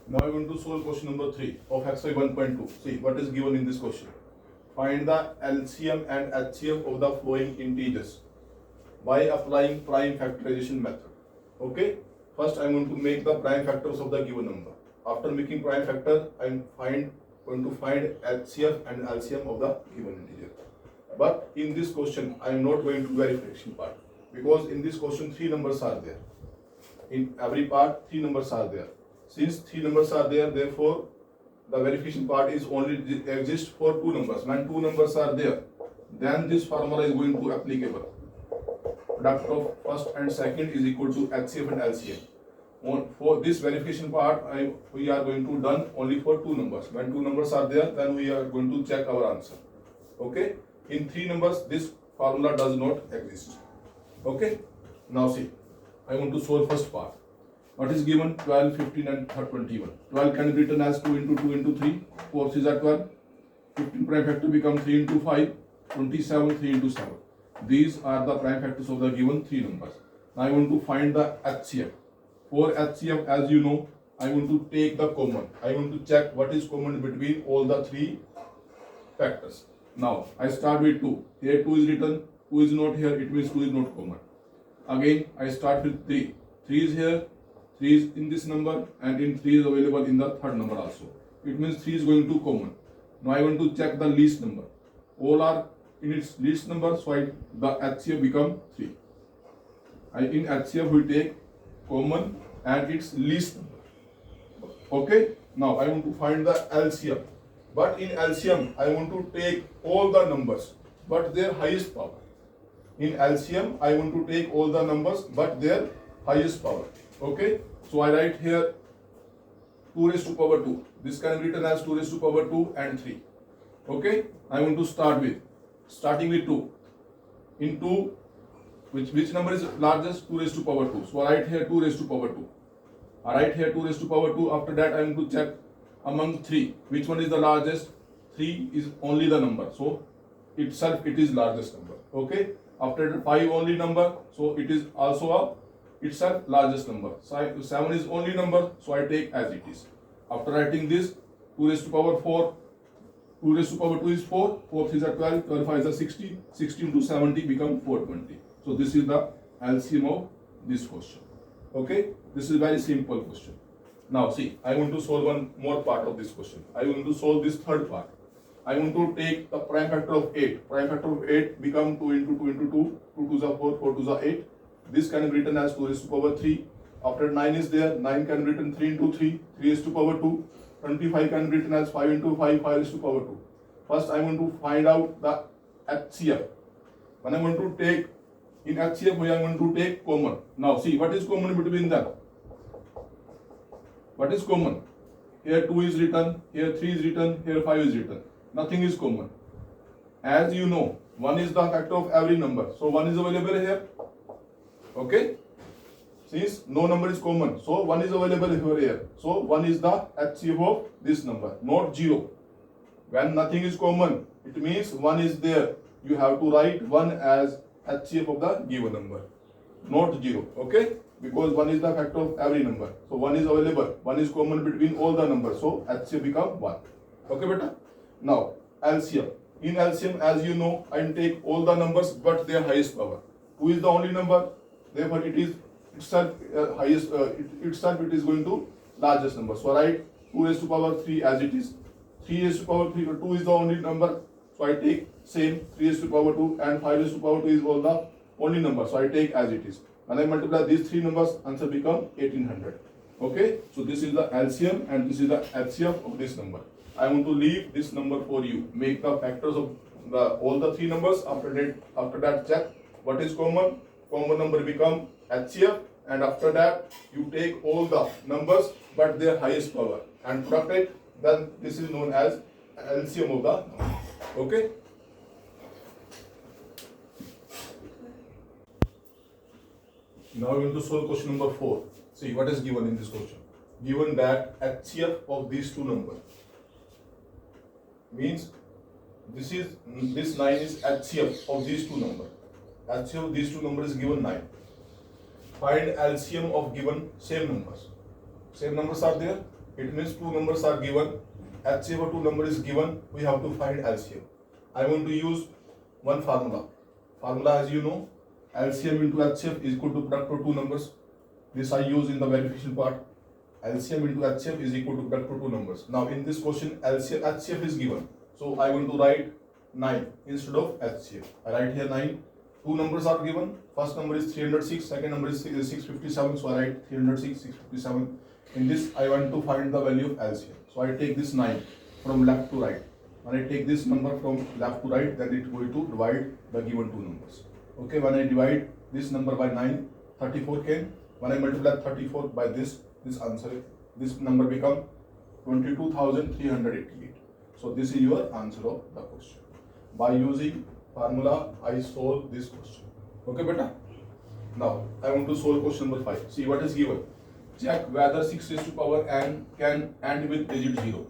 Now I want to solve question number 3 of exercise 1.2. See what is given in this question. Find the LCM and HCF of the following integers by applying prime factorization method. Okay. First, I am going to make the prime factors of the given number. After making prime factor, I am going to find HCF and LCM of the given integer. But in this question, I am not going to verification part, because in this question 3 numbers are there. In every part 3 numbers are there. Since 3 numbers are there, therefore the verification part is only exist for 2 numbers. When 2 numbers are there, then this formula is going to applicable. Product of first and second is equal to HCF and LCM. For this verification part, we are going to done only for 2 numbers. When 2 numbers are there, then we are going to check our answer. Okay. In 3 numbers, this formula does not exist. Okay. Now see, I want to solve first part. What is given? 12, 15 and 21. 12 can be written as 2 into 2 into 3. 4 is 12. 15 prime factor becomes 3 into 5. 27, 3 into 7. These are the prime factors of the given 3 numbers. Now I want to find the HCF. For HCF, as you know, I want to take the common. I want to check what is common between all the 3 factors. Now I start with 2. Here 2 is written. 2 is not here. It means 2 is not common. Again, I start with 3. 3 is here. 3 is in this number, and in 3 is available in the third number also. It means 3 is going to common. Now I want to check the least number. All are in its least number, so the HCF become 3. In HCF we take common and its least number. Okay. Now I want to find the LCM. But in LCM, I want to take all the numbers, but their highest power. In LCM, I want to take all the numbers, but their highest power. Okay. So I write here 2 raised to power 2. This can be written as 2 raised to power 2 and 3. Okay. I want to starting with 2. In 2, which number is largest? 2 raised to power 2. So I write here 2 raised to power 2. I write here 2 raised to power 2. After that, I am going to check among 3. Which one is the largest? 3 is only the number. So itself it is largest number. Okay. After that, 5 only number. So it is also a itself largest number. So 7 is only number. So I take as it is. After writing this, 2 raised to power 4. 2 raised to power 2 is 4. 4 is 12. 12 5 is 60. 60 into 70 become 420. So this is the LCM of this question. Okay. This is very simple question. Now see, I want to solve one more part of this question. I want to solve this third part. I want to take the prime factor of 8. Prime factor of 8 become 2 into 2 into 2. 2 to the 4, 4 to the 8. This can be written as 2 raised to power 3. After 9 is there, 9 can be written 3 into 3. 3 raised to power 2. 25 can be written as 5 into 5. 5 raised to power 2. First I want to find out the HCF. When I want to take in HCF, we are going to take common. Now see, what is common between them? What is common? Here 2 is written, here 3 is written, here 5 is written. Nothing is common. As you know, 1 is the factor of every number. So 1 is available here. Okay. Since no number is common, so 1 is available here. So 1 is the HCF of this number, not 0. When nothing is common, it means 1 is there. You have to write 1 as HCF of the given number, not 0. Okay. Because 1 is the factor of every number. So 1 is available. 1 is common between all the numbers. So HCF become 1. Okay, beta? Now, LCM. In LCM, as you know, I take all the numbers but their highest power. 2 is the only number. Therefore, it is itself it is going to largest number. So I write 2 raised to power 3 as it is. 3 raised to power 3. 2 is the only number. So I take same 3 raised to power 2 and 5 raised to power 2 is all the only number. So I take as it is. When I multiply these 3 numbers, answer become 1800. Okay, so this is the LCM and this is the HCF of this number. I want to leave this number for you. Make the factors of all the 3 numbers. After that, check what is common. Common number become HCF, and after that you take all the numbers but their highest power and product it. Then this is known as LCM of the number. Okay. Now we are going to solve question number 4. See what is given in this question. Given that HCF of these 2 numbers means this 9 is HCF of these 2 numbers. HCF of these 2 numbers is given 9. Find LCM of given same numbers. Same numbers are there. It means 2 numbers are given. HCF of 2 numbers is given. We have to find LCM. I want to use one formula. Formula, as you know, LCM into HCF is equal to product of 2 numbers. This I use in the verification part. LCM into HCF is equal to product to two numbers. Now in this question, LCM HCF is given. So I want to write 9 instead of HCF. I write here 9. Two numbers are given. First number is 306, second number is 657. So I write 306, 657. In this, I want to find the value of LCM. So I take this 9 from left to right. When I take this number from left to right, then it is going to divide the given two numbers. Okay, when I divide this number by 9, 34 came. When I multiply 34 by this answer, this number become 22,388. So this is your answer of the question. By using formula, I solve this question. Okay, beta. Now I want to solve question number 5. See what is given. Check whether 6 raised to power n can end with digit 0.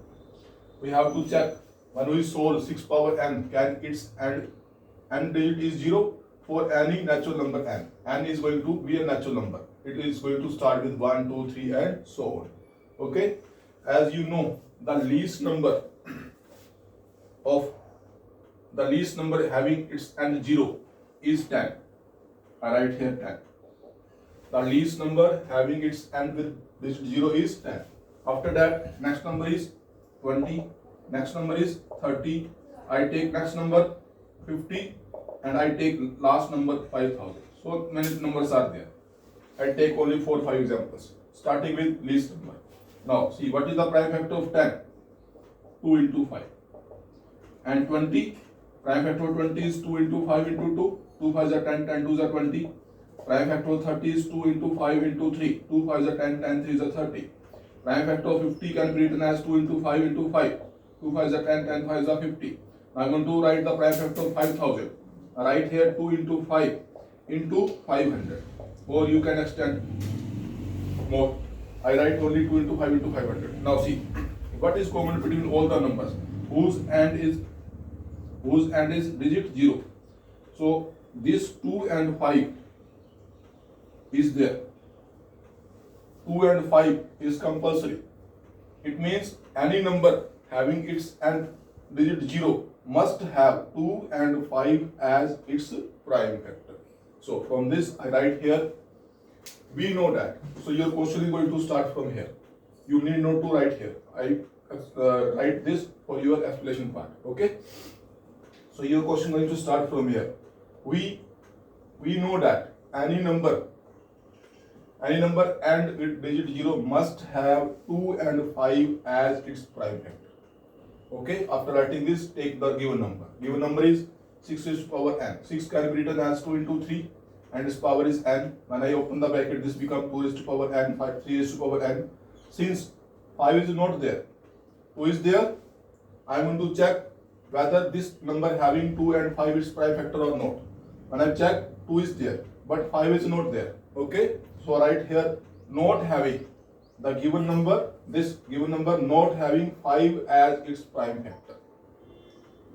We have to check when we solve 6 power n, can its end digit is 0 for any natural number n. N is going to be a natural number. It is going to start with 1, 2, 3 and so on. Okay. As you know, the least number having its end 0 is 10. I write here 10. The least number having its end with digit 0 is 10. After that, next number is 20. Next number is 30. I take next number 50 and I take last number 5,000. So many numbers are there. I take only 4 or 5 examples, starting with least number. Now see what is the prime factor of 10? 2 into 5. And 20, prime factor of 20 is 2 into 5 into 2. 2 5s are 10, 10 2s are 20. Prime factor of 30 is 2 into 5 into 3. 2 5s are 10, 10 3s are 30. Prime factor of 50 can be written as 2 into 5 into 5. 2 5s are 10, 10 5s are 50. Now I am going to write the prime factor of 5,000. I write here 2 into 5 into 500. Or you can extend more. I write only 2 into 5 into 500. Now see, what is common between all the numbers? Whose end is digit 0. So this 2 and 5 is there. 2 and 5 is compulsory. It means any number having its end digit 0 must have 2 and 5 as its prime factor. So from this I write here, we know that. So your question is going to start from here. You need not to write here. I write this for your explanation part. Okay. So your question is going to start from here. We know that any number and with digit 0 must have 2 and 5 as its prime factor. Okay. After writing this, take the given number. Given number is 6 raised to power n. 6 can be written as 2 into 3. And its power is n. When I open the bracket, this becomes 2 raised to power n, 3 raised to power n. Since 5 is not there, 2 is there, I am going to check whether this number having 2 and 5 is prime factor or not. When I check, 2 is there, but 5 is not there. Okay, so I write here not having the given number, this given number not having 5 as its prime factor.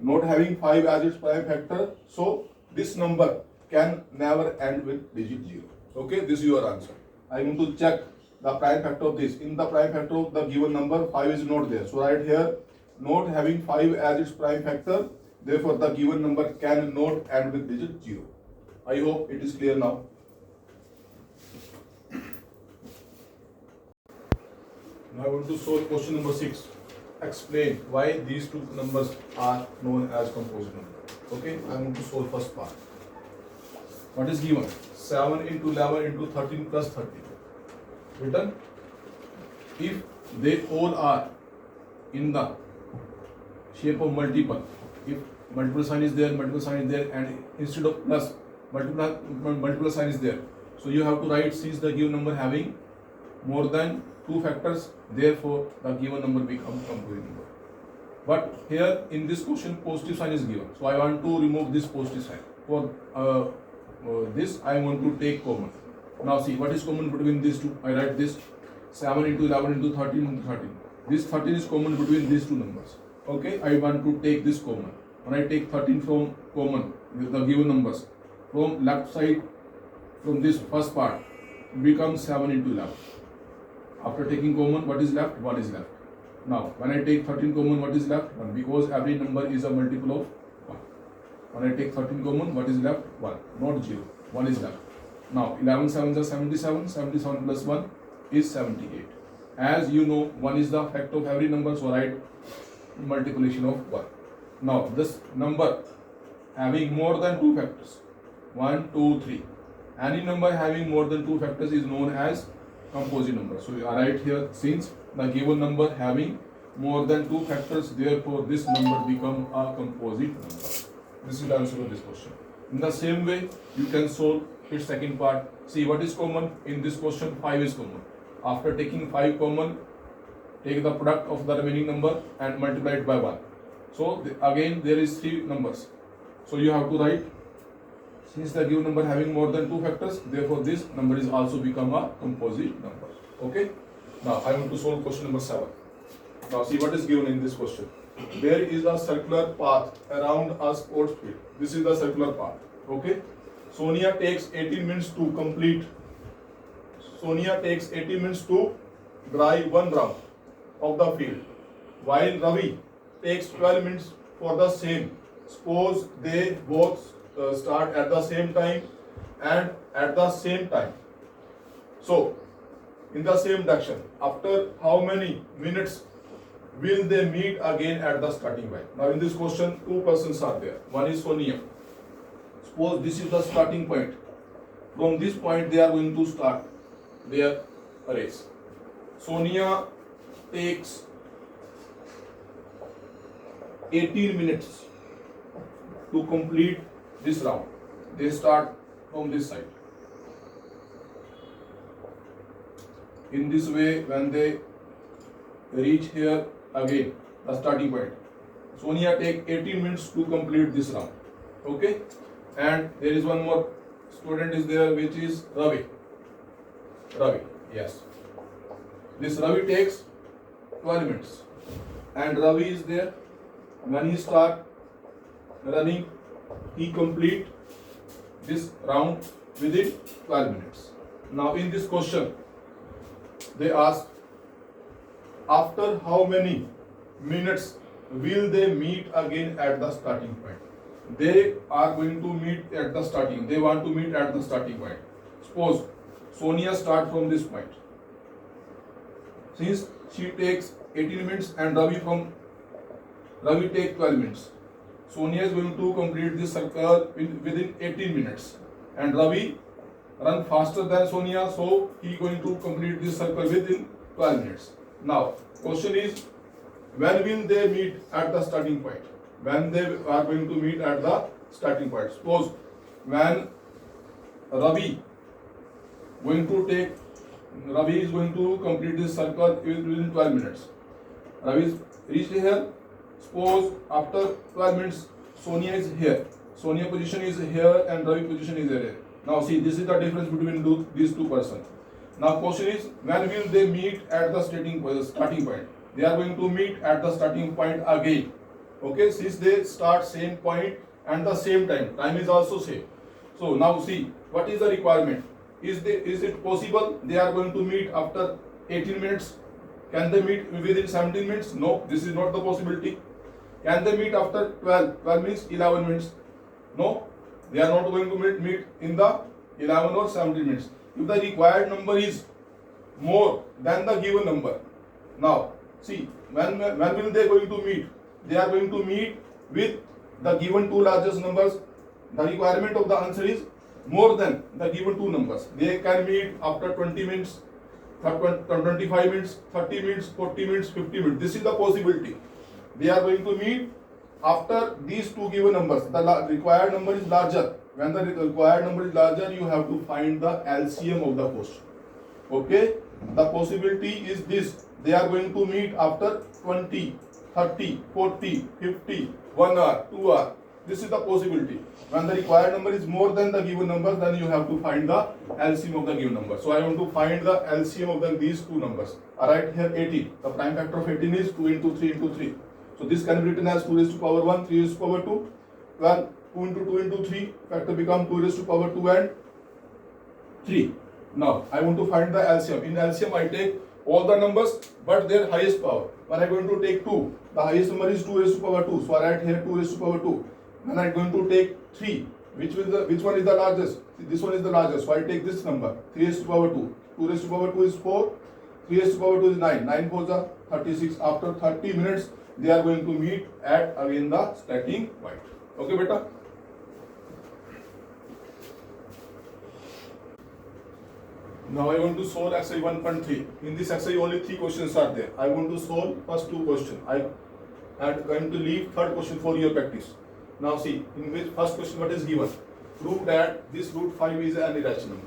Not having 5 as its prime factor, so this number can never end with digit 0. Okay, this is your answer. I am going to check the prime factor of this. In the prime factor of the given number, 5 is not there. So right here, not having 5 as its prime factor, therefore the given number cannot end with digit 0. I hope it is clear now. Now I want to solve question number 6. Explain why these two numbers are known as composite numbers. Okay, I am going to solve first part. What is given? 7 into 11 into 13 plus 30. Written. If they all are in the shape of multiple, if multiple sign is there, and instead of plus, multiple sign is there. So you have to write, since the given number having more than 2 factors, therefore the given number becomes composite number. But here in this question, positive sign is given. So I want to remove this positive sign. For this I want to take common. Now see what is common between these two. I write this 7 into 11 into 13 into 13. This 13 is common between these two numbers. Okay, I want to take this common. When I take 13 from common with the given numbers, from left side, from this first part, becomes 7 into 11. After taking common, what is left? 1 is left. Now when I take 13 common, what is left? 1, because every number is a multiple of 1. When I take 13 common, what is left? 1, not 0. 1 is left. Now 11 7s are 77, 77 plus 1 is 78. As you know, 1 is the factor of every number, so write multiplication of 1. Now this number having more than 2 factors, 1, 2, 3. Any number having more than 2 factors is known as composite number. So I write here, since the given number having more than 2 factors, therefore this number become a composite number. This is the answer to this question. In the same way, you can solve its second part. See what is common in this question. 5 is common. After taking 5 common, take the product of the remaining number and multiply it by 1. So again there is 3 numbers. So you have to write, since the given number having more than 2 factors, therefore this number is also become a composite number. Okay. Now I want to solve question number 7. Now see what is given in this question. There is a circular path around a sports field. This is the circular path. Okay. Sonia takes 18 minutes to complete. Sonia takes 18 minutes to drive 1 round of the field, while Ravi takes 12 minutes for the same. Suppose they both start at the same time and at the same time. So, in the same direction. After how many minutes will they meet again at the starting point? Now, in this question, 2 persons are there. One is Sonia. Suppose this is the starting point. From this point, they are going to start their race. Sonia takes 18 minutes to complete this round. They start from this side. In this way, when they reach here again, the starting point, Sonia take 18 minutes to complete this round. Okay? And there is one more student is there, which is Ravi. Ravi, yes. This Ravi takes 12 minutes. And Ravi is there. When he start running, he complete this round within 12 minutes. Now in this question, they ask, after how many minutes will they meet again at the starting point? They are going to meet at the starting. They want to meet at the starting point. Suppose Sonia start from this point. Since she takes 18 minutes and Ravi take 12 minutes. Sonia is going to complete this circle within 18 minutes. And Ravi run faster than Sonia, so he going to complete this circle within 12 minutes. Now, question is, when will they meet at the starting point? When they are going to meet at the starting point. Suppose when Ravi is going to complete this circle within 12 minutes. Ravi is reached here. Suppose after 12 minutes, Sonia is here. Sonia position is here and Ravi position is here. Now see, this is the difference between these 2 persons. Now question is, when will they meet at the starting point? They are going to meet at the starting point again. Okay, since they start same point and the same time. Time is also same. So now see, what is the requirement? Is it possible they are going to meet after 18 minutes? Can they meet within 17 minutes? No, this is not the possibility. Can they meet after 12? 12 means 11 minutes. No, they are not going to meet in the 11 or 17 minutes. If the required number is more than the given number. Now, see, when will they going to meet? They are going to meet with the given 2 largest numbers. The requirement of the answer is more than the given 2 numbers. They can meet after 20 minutes, 25 minutes, 30 minutes, 40 minutes, 50 minutes. This is the possibility. They are going to meet after these 2 given numbers. The required number is larger. When the required number is larger, you have to find the LCM of the question. Okay? The possibility is this. They are going to meet after 20, 30, 40, 50, 1 hour, 2 hour. This is the possibility. When the required number is more than the given number, then you have to find the LCM of the given number. So I want to find the LCM of these 2 numbers. I write here 18. The prime factor of 18 is 2 into 3 into 3. So this can be written as 2 raised to power 1, 3 raised to power 2. Well, 2 into 2 into 3, factor become 2 raised to power 2 and 3. Now, I want to find the LCM. In LCM, I take all the numbers but their highest power. When I am going to take 2, the highest number is 2 raised to power 2. So I write here 2 raised to power 2. When I am going to take 3, Which one is the largest? This one is the largest. So I take this number 3 raised to power 2. 2 raised to power 2 is 4. 3 raised to power 2 is 9. 9 4 is 36. After 30 minutes, they are going to meet at again the starting point. Okay, beta. Now I want to solve exercise 1.3. In this exercise, only 3 questions are there. I want to solve first 2 questions. I am going to leave third question for your practice. Now see, in which first question what is given? Prove that this root 5 is an irrational number.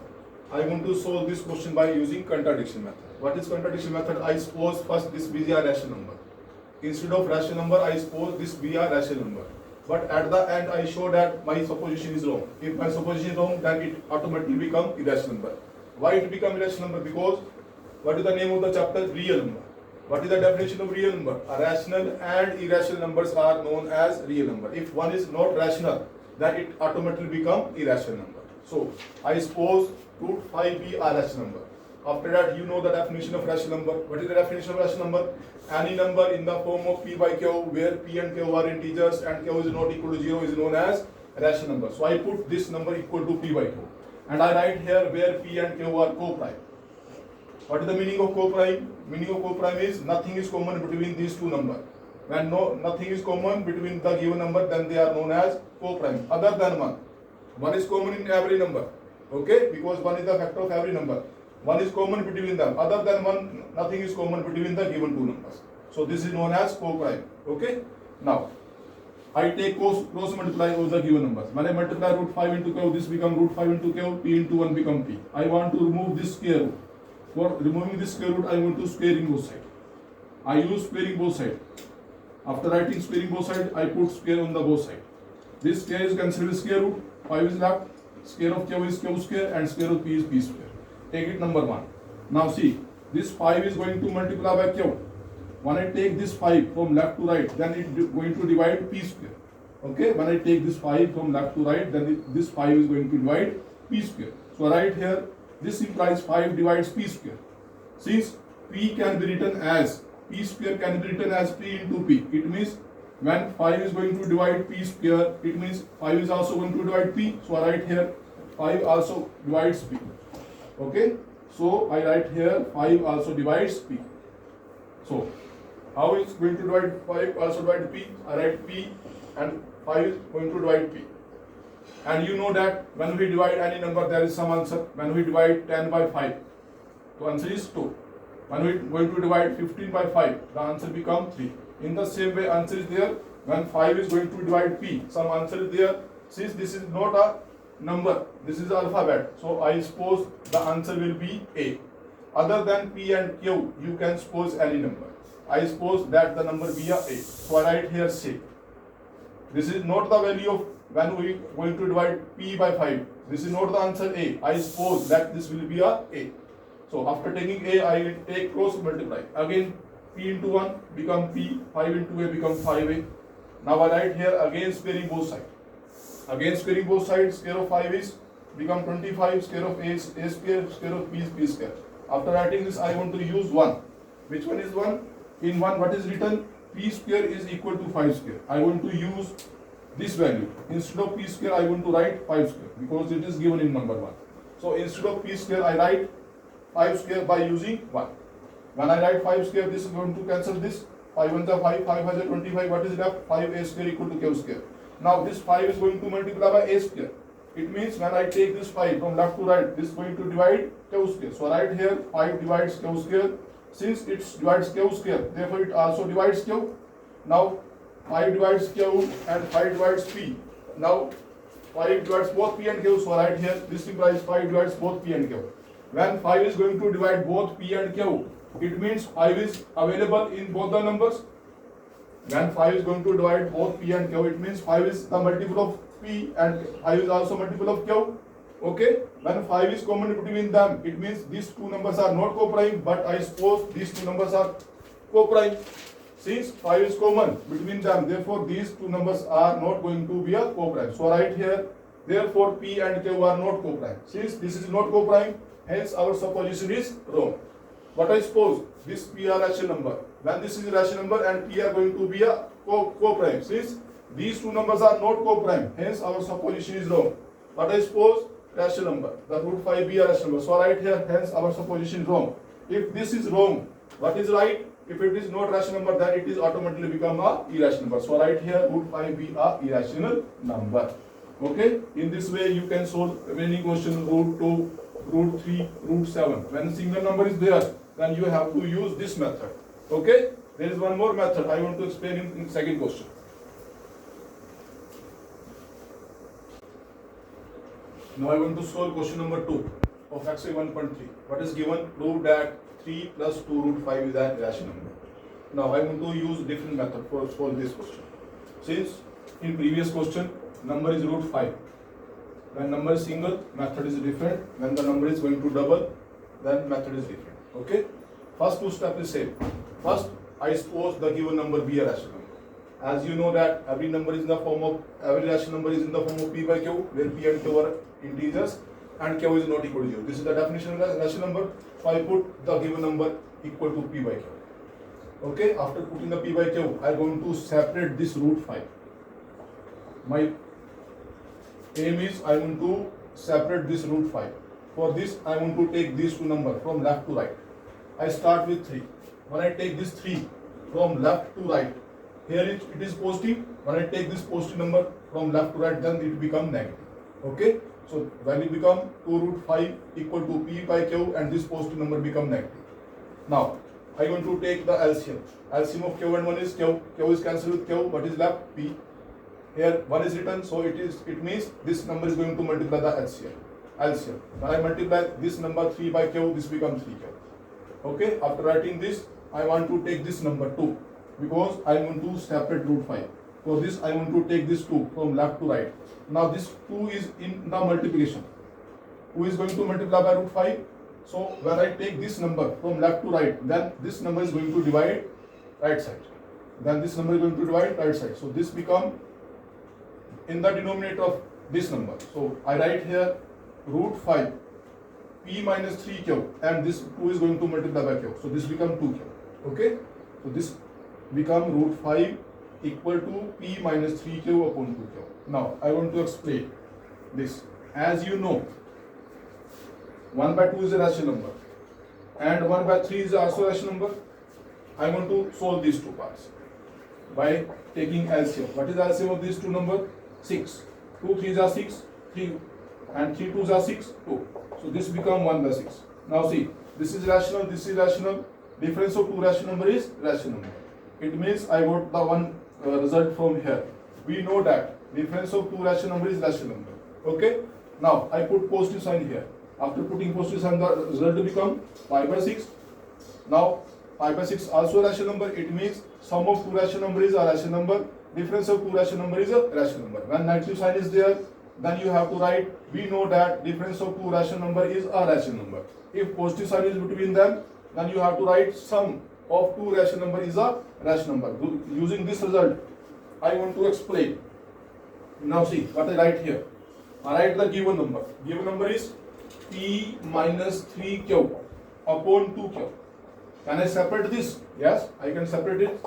I want to solve this question by using contradiction method. What is contradiction method? I suppose first this be a rational number. Instead of rational number, I suppose this be a rational number. But at the end, I show that my supposition is wrong. If my supposition is wrong, then it automatically become irrational number. Why it become irrational number? Because what is the name of the chapter? Real number. What is the definition of real number? A rational and irrational numbers are known as real number. If one is not rational, then it automatically become irrational number. So I suppose root 5 be a rational number. After that, you know the definition of rational number. What is the definition of rational number? Any number in the form of p by q, where p and q are integers and q is not equal to 0 is known as rational number. So I put this number equal to p by q. And I write here where p and q are co-prime. What is the meaning of co-prime? Meaning of co-prime is nothing is common between these two numbers. When nothing is common between the given number, then they are known as co-prime. Other than 1. 1 is common in every number. Okay? Because 1 is the factor of every number. 1 is common between them. Other than 1, nothing is common between the given two numbers. So this is known as co-prime. Okay? Now, I take cross multiply over the given numbers. When I multiply root 5 into q, this become root 5 into q, p into 1 become p. I want to remove this square root. For removing this square root, I want to squaring both sides. I use squaring both sides. After writing squaring both sides, I put square on the both sides. This square is considered square root. 5 is left. Square of q is q square and square of p is p square. Take it number 1. Now see, this 5 is going to multiply by q. When I take this 5 from left to right, then it is going to divide p square. Okay, when I take this 5 from left to right, then this 5 is going to divide p square. So I write here, this implies 5 divides p square. Since p can be written as, p square can be written as p into p. It means when 5 is going to divide p square, it means 5 is also going to divide p. So I write here, 5 also divides p. Okay, so I write here, 5 also divides p. So how is going to divide 5 also divide p? I write p and 5 is going to divide p. And you know that when we divide any number, there is some answer. When we divide 10 by 5, the answer is 2. When we are going to divide 15 by 5, the answer becomes 3. In the same way, answer is there. When 5 is going to divide p, some answer is there. Since this is not a number, this is alphabet, so I suppose the answer will be A. Other than p and q, you can suppose any number. I suppose that the number be a. So I write here C. This is not the value of when we are going to divide p by 5. This is not the answer A. I suppose that this will be a A. So after taking A, I will take cross multiply. Again, p into 1 become p, 5 into A become 5A. Now I write here again squaring both sides. Again squaring both sides, square of 5 is become 25, square of A is A square, square of P is P square. After writing this, I want to use 1. Which one is 1? In 1, what is written? P square is equal to 5 square. I want to use this value. Instead of P square, I want to write 5 square because it is given in number 1. So instead of P square, I write 5 square by using 1. When I write 5 square, this is going to cancel this. 5 1 is 5, 5 has 25. What is left? 5A square equal to Q square. Now this 5 is going to multiply by A square. It means when I take this 5 from left to right, this is going to divide Q square. So I write here 5 divides Q square. Since it divides Q square, therefore it also divides Q. Now 5 divides Q and 5 divides P. Now 5 divides both P and Q. So I write here this implies 5 divides both P and Q. When 5 is going to divide both P and Q, it means 5 is available in both the numbers. When 5 is going to divide both P and Q, it means 5 is the multiple of P and 5 is also multiple of Q. Okay? When 5 is common between them, it means these two numbers are not co-prime, but I suppose these two numbers are co-prime. Since 5 is common between them, therefore these two numbers are not going to be a co-prime. So I write here, therefore P and Q are not co-prime. Since this is not co-prime, hence our supposition is wrong. But I suppose this P are rational number. When this is a rational number and P are going to be a co-prime. Since These two numbers are not co-prime, hence our supposition is wrong. But I suppose rational number, the root 5 be a rational number. So I write here, hence our supposition is wrong. If this is wrong, what is right? If it is not rational number, then it is automatically become a irrational number. So I write here root 5 be a irrational number. Okay? In this way, you can solve remaining question root 2, root 3, root 7. When a single number is there, then you have to use this method. Okay? There is one more method I want to explain in second question. Now I want to solve question number 2 of exercise 1.3. What is given? Prove that 3 plus 2 root 5 is an irrational number. Now I want to use different method for solve this question. Since in previous question number is root 5. When number is single, method is different. When the number is going to double, then method is different. Okay? First two steps is same. First, I suppose the given number be a rational number. As you know that every rational number is in the form of p by q, where p and q are integers and q is not equal to 0. This is the definition of the rational number. So I put the given number equal to p by q. Okay, after putting the p by q, I am going to separate this root 5. My aim is I want to separate this root 5. For this, I want to take these two numbers from left to right. I start with 3. When I take this 3 from left to right, here it is positive. When I take this positive number from left to right, then it becomes negative. Okay? So when it become 2 root 5 equal to p by q, and this positive number become negative. Now, I am going to take the LCM. LCM of q and 1 is q. Q is cancelled with q. What is left? P. Here 1 is written, so it means this number is going to multiply the LCM. When I multiply this number 3 by q, this becomes 3q. Okay? After writing this, I want to take this number 2 because I want to separate root 5. For this, I want to take this 2 from left to right. Now this 2 is in the multiplication. Who is going to multiply by root 5? So when I take this number from left to right, then this number is going to divide right side. So this become in the denominator of this number. So I write here root 5 p minus 3q, and this 2 is going to multiply by q. So this become 2q. Okay? So this become root 5 equal to p minus 3q upon 2q. Now I want to explain this. As you know, 1 by 2 is a rational number and 1 by 3 is also a rational number. I want to solve these two parts by taking LCM. What is the LCM of these two numbers? 6. 2 3s are 6, 3 and 3 2s are 6, 2. So this become 1 by 6. Now see, this is rational, this is rational. Difference of two rational number is rational number. It means I got the one result from here. We know that difference of two rational number is rational number. Okay? Now I put positive sign here. After putting positive sign, the result will become pi by 6. Now pi by 6 also a rational number. It means sum of two rational number is a rational number. Difference of two rational number is a rational number. When negative sign is there, then you have to write, we know that difference of two rational number is a rational number. If positive sign is between them, then you have to write sum of two rational number is a rational number. Using this result, I want to explain. Now see what I write here. I write the given number. Given number is p minus 3q upon 2q. Can I separate this? Yes, I can separate it.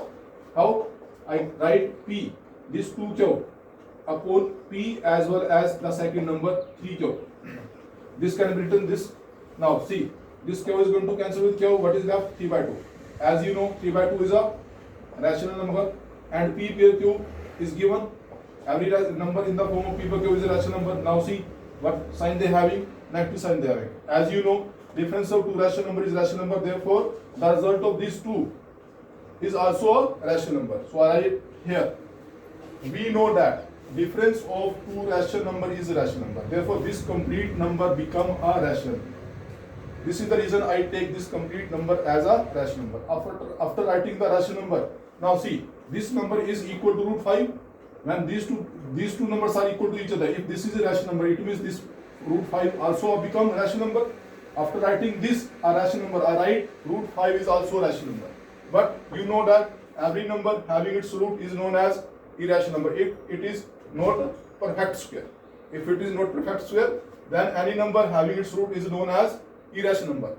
How? I write p, this 2q upon p as well as the second number 3q. This can be written this. Now see, this q is going to cancel with q. What is left? 3 by 2. As you know, 3 by 2 is a rational number and p per q is given. Every number in the form of p per q is a rational number. Now see what sign they having? Negative sign they having. As you know, difference of two rational number is rational number. Therefore, the result of these two is also a rational number. So I write here. We know that difference of two rational number is a rational number. Therefore, this complete number become a rational number. This is the reason I take this complete number as a rational number. After writing the rational number, now see, this number is equal to root 5. When these two numbers are equal to each other, if this is a rational number, it means this root 5 also become a rational number. After writing this a rational number, I write root 5 is also a rational number. But you know that every number having its root is known as irrational number if it is not perfect square. If it is not perfect square, then any number having its root is known as irrational number.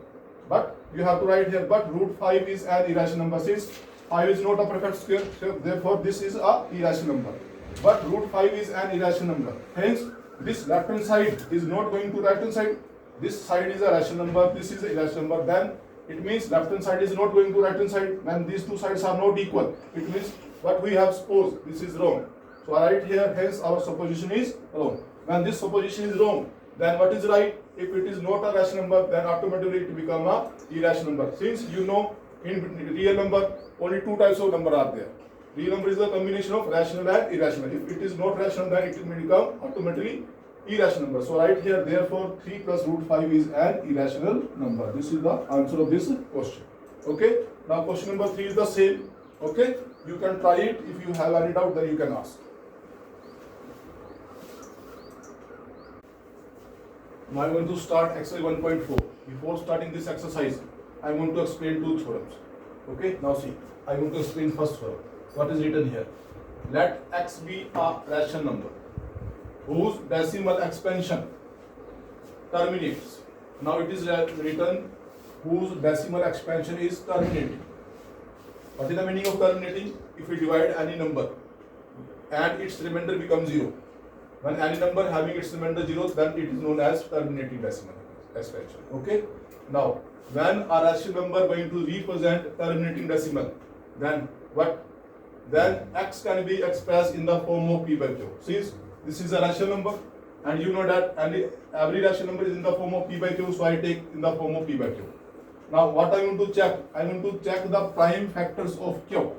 But you have to write here, but root 5 is an irrational number since 5 is not a perfect square, so therefore this is a irrational number. but root 5 is an irrational number. Hence, this left hand side is not going to right hand side. This side is a rational number, this is a irrational number. Then it means left hand side is not going to right hand side. When these two sides are not equal, it means what we have supposed, this is wrong. So I write here, hence our supposition is wrong. When this supposition is wrong, then what is right? If it is not a rational number, then automatically it become a irrational number. Since you know in real number only two types of number are there. Real number is a combination of rational and irrational. If it is not rational, then it will become automatically irrational number. So right here, therefore 3 plus root 5 is an irrational number. This is the answer of this question. Okay. Now question number 3 is the same. Okay. You can try it. If you have any doubt, then you can ask. Now I want to start exercise 1.4. Before starting this exercise, I want to explain two theorems. Okay. Now see, I want to explain first theorem. What is written here? Let x be a rational number whose decimal expansion terminates. Now it is written whose decimal expansion is terminating. What is the meaning of terminating? If we divide any number and its remainder becomes 0. When any number having its remainder 0, then it is known as terminating decimal expansion. Okay. Now, when a rational number going to represent terminating decimal, then what? Then x can be expressed in the form of p by q. Since this is a rational number, and you know that every rational number is in the form of p by q, so I take in the form of p by q. Now, what I want to check? I want to check the prime factors of q.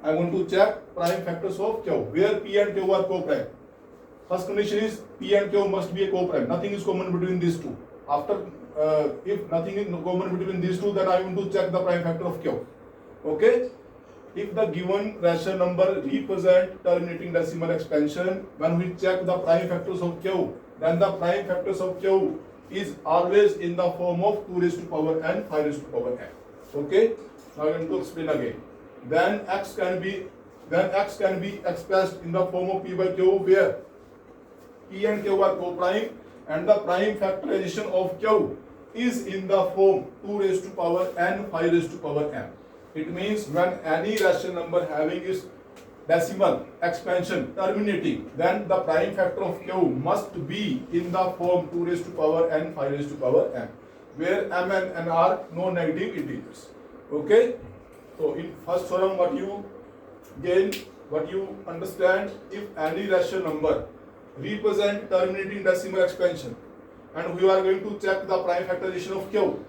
I want to check prime factors of q, where p and q are co-prime. First condition is p and q must be a co-prime. Nothing is common between these two. After, if nothing is common between these two, then I want to check the prime factor of q. Okay. If the given rational number represent terminating decimal expansion, when we check the prime factors of q, then the prime factors of q is always in the form of 2 raised to power n, 5 raised to power n. Okay. Now I am going to explain again. Then x can be expressed in the form of p by q, where p and q are co-prime, and the prime factorization of q is in the form 2 raised to power n, 5 raised to power n. It means when any rational number having its decimal expansion terminating, then the prime factor of q must be in the form 2 raised to power n, 5 raised to power n, where m and n are non-negative integers. Okay. So in first theorem, what you gain, what you understand, if any rational number represent terminating decimal expansion, and we are going to check the prime factorization of q,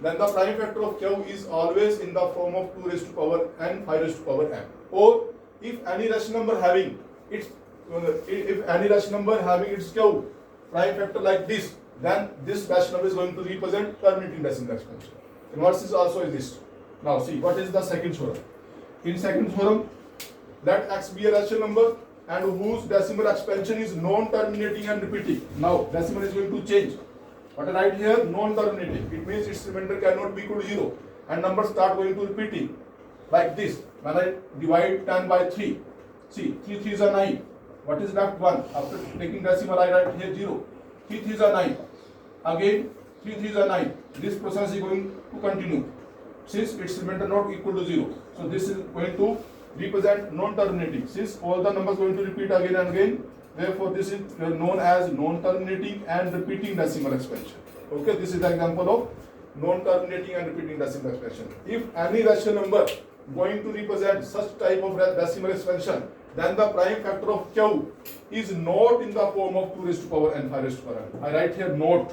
then the prime factor of q is always in the form of 2 raised to power n, 5 raised to power n. Or if any rational number having its q prime factor like this, then this rational number is going to represent terminating decimal expansion. Inverse is also this. Now see, what is the second theorem? In second theorem, let x be a rational number and whose decimal expansion is non-terminating and repeating. Now decimal is going to change. What I write here, non-terminating. It means its remainder cannot be equal to 0, and numbers start going to repeating like this. When I divide 10 by 3, see 3 3s are 9. What is left? 1. After taking decimal, I write here 0. 3 3s are 9. Again 3 3s are 9. This process is going to continue since its remainder not equal to 0. So this is going to represent non-terminating. Since all the numbers going to repeat again and again, therefore this is known as non-terminating and repeating decimal expansion. Okay, this is the example of non-terminating and repeating decimal expansion. If any rational number going to represent such type of decimal expansion, then the prime factor of q is not in the form of 2 raised to power n, 5 raised to power n. I write here not.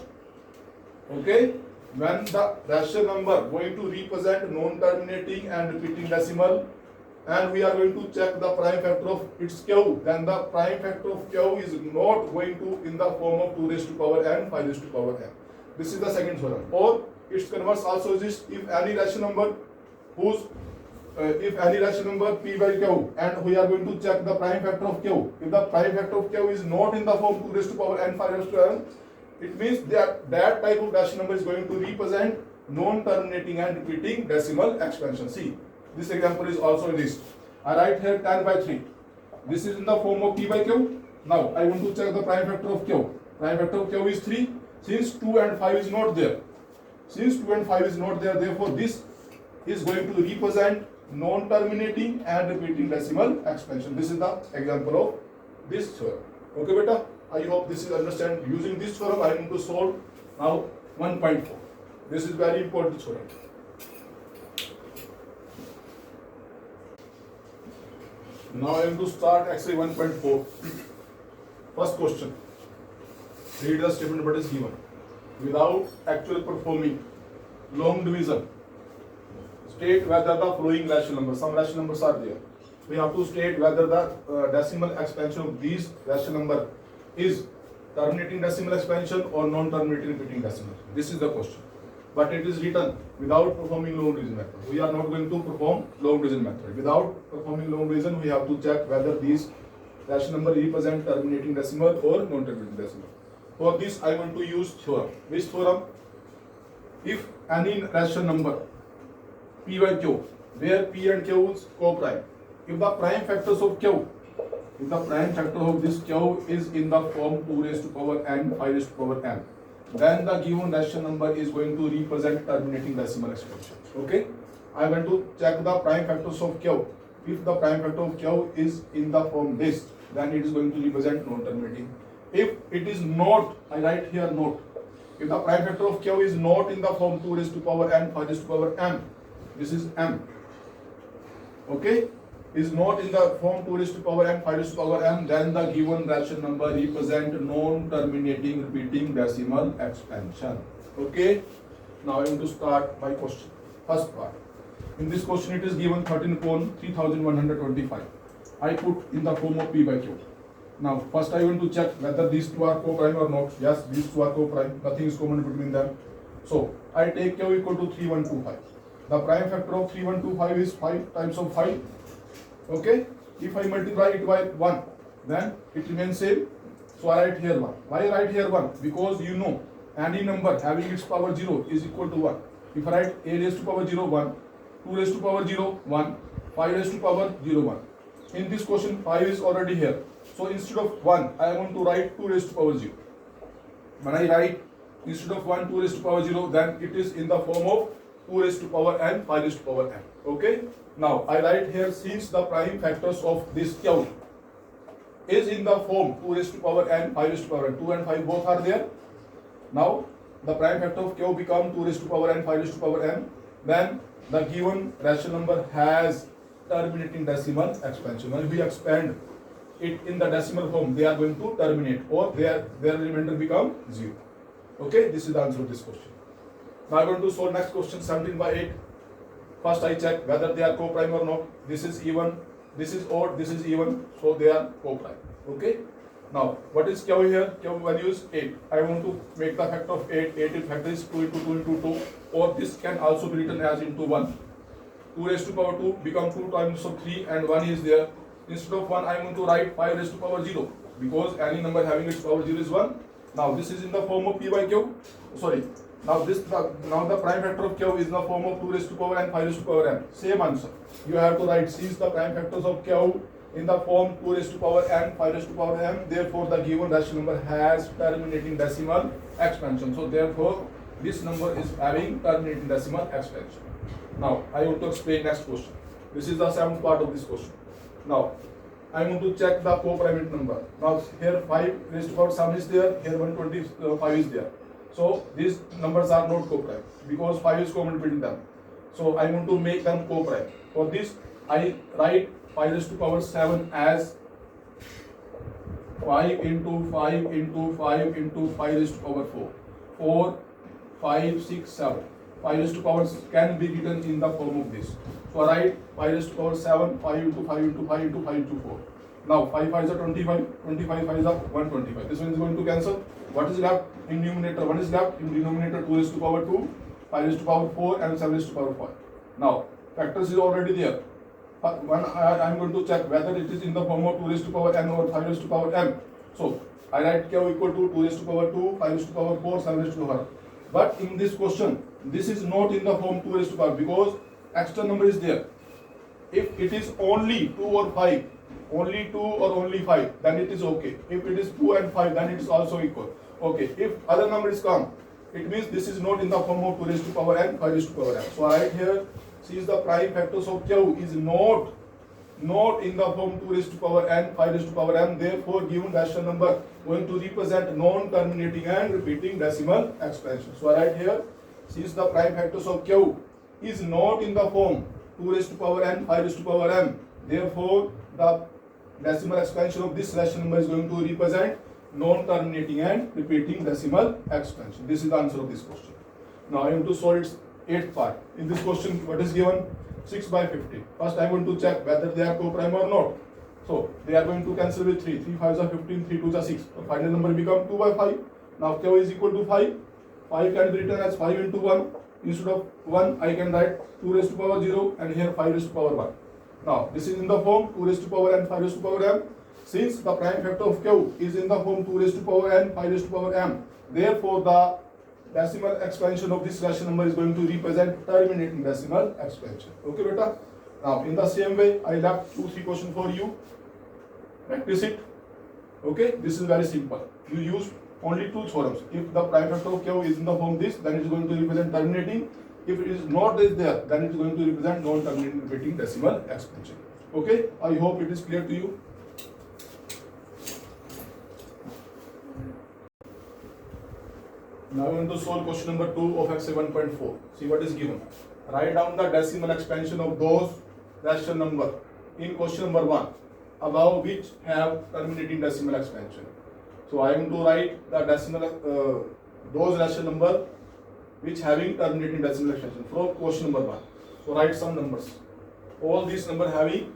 Okay, when the rational number going to represent non-terminating and repeating decimal, and we are going to check the prime factor of its q, then the prime factor of q is not going to in the form of 2 raised to power n, 5 raised to power n. This is the second theorem. Or its converse also exists. If any rational number p by q, and we are going to check the prime factor of q. If the prime factor of q is not in the form 2 raised to power n, 5 raised to n, it means that type of rational number is going to represent non-terminating and repeating decimal expansion. See, this example is also this. I write here 10 by 3. This is in the form of p by q. Now I want to check the prime factor of q. Prime factor of q is 3. Since 2 and 5 is not there, therefore this is going to represent non-terminating and repeating decimal expansion. This is the example of this theorem. Okay, beta. I hope this is understand. Using this theorem, I am going to solve now 1.4. This is very important theorem. Now I am to start exercise 1.4. First question. Read the statement what is given. Without actually performing long division, state whether the following rational numbers, some rational numbers are there. We have to state whether the decimal expansion of these rational number is terminating decimal expansion or non-terminating repeating decimal. This is the question. But it is written without performing long division method. We are not going to perform long division method. Without performing long division, we have to check whether these rational number represent terminating decimal or non-terminating decimal. For this, I want to use theorem. Which theorem? If any rational number P by Q, where P and Q is co-prime, if the prime factors of Q, if the prime factor of this Q is in the form 2 raised to power n, 5 raised to power n, then the given rational number is going to represent terminating decimal expansion. Okay? I want to check the prime factors of Q. If the prime factor of Q is in the form this, then it is going to represent non-terminating. If it is not, I write here not. If the prime factor of Q is not in the form 2 raised to power n, 5 raised to power m, this is m. Okay? Is not in the form 2 raised to power n, 5 raised to power m, then the given rational number represent non-terminating repeating decimal expansion. Okay? Now I am to start my question. First part. In this question it is given 13 upon 3125. I put in the form of P by Q. Now first I want to check whether these two are co-prime or not. Yes, these two are co-prime. Nothing is common between them. So I take Q equal to 3125. The prime factor of 3125 is 5 times of 5. Okay? If I multiply it by 1, then it remains same. So I write here 1. Why I write here 1? Because you know any number having its power 0 is equal to 1. If I write a raised to power 0, 1, 2 raised to power 0, 1, 5 raised to power 0, 1. In this question 5 is already here. So instead of 1, I want to write 2 raised to power 0. When I write instead of 1, 2 raised to power 0, then it is in the form of 2 raised to power n, 5 raised to power n. Okay? Now I write here, since the prime factors of this Q is in the form 2 raised to power n, 5 raised to power n, 2 and 5 both are there. Now the prime factor of Q become 2 raised to power n, 5 raised to power n. Then the given rational number has terminating decimal expansion. When we expand it in the decimal form, they are going to terminate or their remainder become 0. Okay, this is the answer of this question. Now I am going to solve next question, 17 by 8. First I check whether they are co-prime or not. This is even, this is odd, this is even, so they are co-prime. Okay. Now what is Q here? Q value is 8. I want to make the factor of 8. 8 in factor is 2 into 2 into 2, or this can also be written as into 1. 2 raised to power 2 become 2 times of 3 and 1 is there. Instead of 1, I want to write 5 raised to power 0 because any number having its power 0 is 1. Now this is in the form of P by Q. Sorry. Now the prime factor of Q is in the form of 2 raised to power n, 5 raised to power n. Same answer. You have to write, since the prime factors of Q in the form 2 raised to power n, 5 raised to power m, therefore the given rational number has terminating decimal expansion. So therefore this number is having terminating decimal expansion. Now I want to explain next question. This is the 7th part of this question. Now I want to check the co-prime number. Now here 5 raised to power 7 is there, here 125 is there. So these numbers are not co-prime because 5 is common between them. So I want to make them co-prime. For this I write 5 raised to power 7 as 5 into 5 into 5 into 5 raised to power 4. 4, 5, 6, 7. 5 raised to power can be written in the form of this. So I write 5 raised to power 7, 5 into 5 into 5 into 5 into 4. Now 5 5 is 25, 25 5 is 125. This one is going to cancel. What is left in numerator? 1 is left in denominator. 2 raised to power 2, 5 raised to power 4 and 7 raised to power 5. Now factors is already there. I am going to check whether it is in the form of 2 raised to power n or 5 raised to power m. So I write Q equal to 2 raised to power 2, 5 raised to power 4, 7 raised to power. But in this question, this is not in the form 2 raised to power because extra number is there. If it is only 2 or 5, only 2 or only 5, then it is okay. If it is 2 and 5, then it is also equal. Okay. If other numbers come, it means this is not in the form of 2 raised to power n, 5 raised to power m. So I write here since the prime factors of q is not in the form 2 raised to power n, 5 raised to power m, therefore given rational number going to represent non-terminating and repeating decimal expansion. So I write here, since the prime factors of q is not in the form 2 raised to power n, 5 raised to power m, therefore the decimal expansion of this rational number is going to represent non-terminating and repeating decimal expansion. This is the answer of this question. Now I am to solve its 8th part. In this question, what is given? 6 by 50. First I am going to check whether they are co-prime or not. So they are going to cancel with 3. 3 5s are 15, 3 2s are 6. The final number become 2 by 5. Now q is equal to 5. 5 can be written as 5 into 1. Instead of 1, I can write 2 raised to power 0 and here 5 raised to power 1. Now this is in the form 2 raised to power n, 5 raised to power m. Since the prime factor of q is in the form 2 raised to power n, 5 raised to power m, therefore the decimal expansion of this rational number is going to represent terminating decimal expansion. Okay, beta? Now, in the same way, I left 2-3 questions for you. Practice it. Okay, this is very simple. You use only 2 theorems. If the prime factor of q is in the form this, then it is going to represent terminating. If it is not there, then it is going to represent non-terminating repeating decimal expansion. Okay, I hope it is clear to you. Now we are going to solve question number 2 of exercise 1.4. See what is given. Write down the decimal expansion of those rational number in question number 1 above which have terminating decimal expansion. So I am to write the decimal those rational number which having terminating decimal expansion from question number 1. So write some numbers. All these numbers having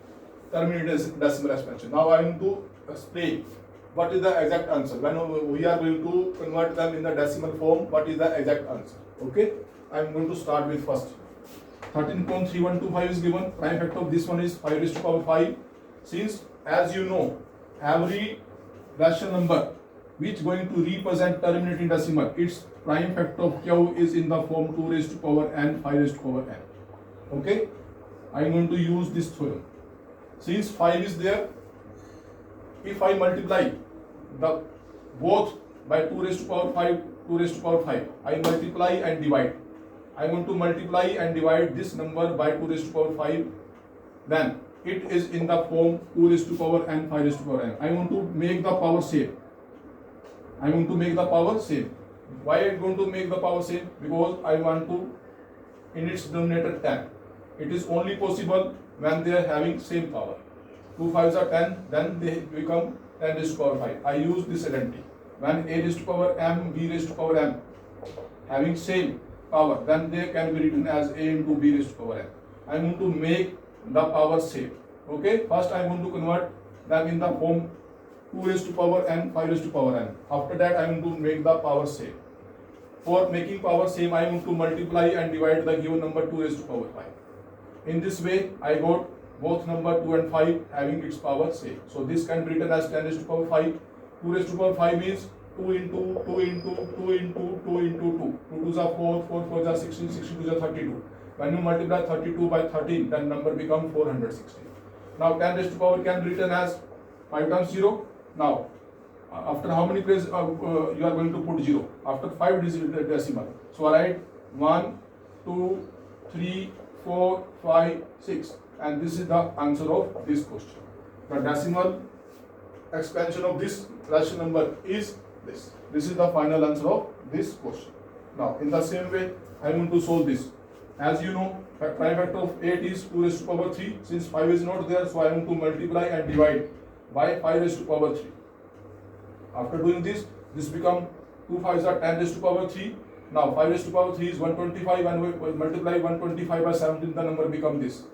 terminating decimal expansion. Now I am to explain what is the exact answer. When we are going to convert them in the decimal form, what is the exact answer? Okay, I am going to start with first. 13.3125 is given. Prime factor of this one is 5 raised to power 5. Since, as you know, every rational number which going to represent terminating decimal, its prime factor of q is in the form 2 raised to power n, 5 raised to power n. Okay, I am going to use this theorem. Since 5 is there, if I multiply the both by 2 raised to power 5, 2 raised to power 5, I multiply and divide. I want to multiply and divide this number by 2 raised to power 5, then it is in the form 2 raised to power n, 5 raised to power n. I want to make the power same. I want to make the power same. Why I am going to make the power same? Because I want to in its denominator 10. It is only possible when they are having same power. 2 5s are 10, then they become 10 raised to power 5. I use this identity. When a raised to power m, b raised to power m having same power, then they can be written as a into b raised to power m. I want to make the power same. Okay, first I want to convert them in the form 2 raised to power n, 5 raised to power n. After that I want to make the power same. For making power same, I want to multiply and divide the given number 2 raised to power 5. In this way, I got both number 2 and 5 having its power same. So this can be written as 10 raised to power 5. 2 raised to power 5 means 2 into 2 into 2 into 2 into 2. 2 2s are 4, 4 4s are 16, 16 2s are 32. When you multiply 32 by 13, then number becomes 460. Now 10 raised to power can be written as 5 times 0. Now, after how many places you are going to put 0? After 5 digit decimal. So I write 1, 2, 3, 4, 5, 6. And this is the answer of this question. The decimal expansion of this rational number is this. This is the final answer of this question. Now, in the same way, I want to solve this. As you know, prime factor of 8 is 2 raised to power 3. Since 5 is not there, so I want to multiply and divide by 5 raised to power 3. After doing this, this become 2 5s are 10 raised to power 3. Now 5 raised to power 3 is 125, and we multiply 125 by 17, the number become this.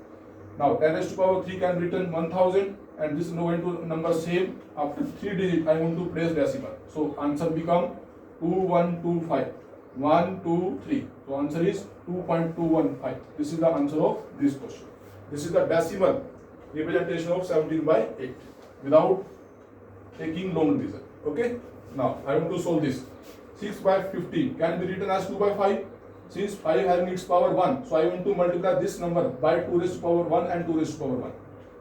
Now 10 raised to power 3 can be written 1000, and this is going to number same. After 3 digit, I want to place decimal. So answer become 2125. 1, 2, 3. So answer is 2.215. This is the answer of this question. This is the decimal representation of 17 by 8 without taking long division. Okay. Now I want to solve this. 6 by 15 can be written as 2 by 5. Since 5 having its power 1, so I want to multiply this number by 2 raised to power 1 and 2 raised to power 1.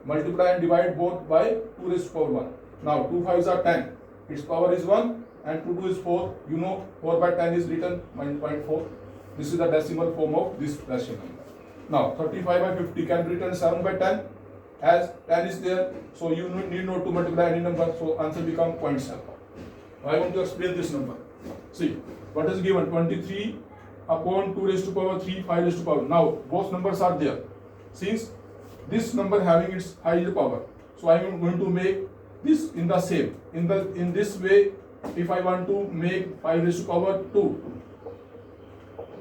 Multiply and divide both by 2 raised to power 1. Now 2 5s are 10. Its power is 1 and 2 2 is 4. You know 4 by 10 is written 9.4. This is the decimal form of this rational number. Now 35 by 50 can be written 7 by 10. As 10 is there, so you need not to multiply any number. So answer become 0.7. I want to explain this number. See, what is given? 23 upon 2 raised to power 3, 5 raised to power. Now both numbers are there. Since this number having its higher power, so I am going to make this in the same. In this way, if I want to make 5 raised to power 2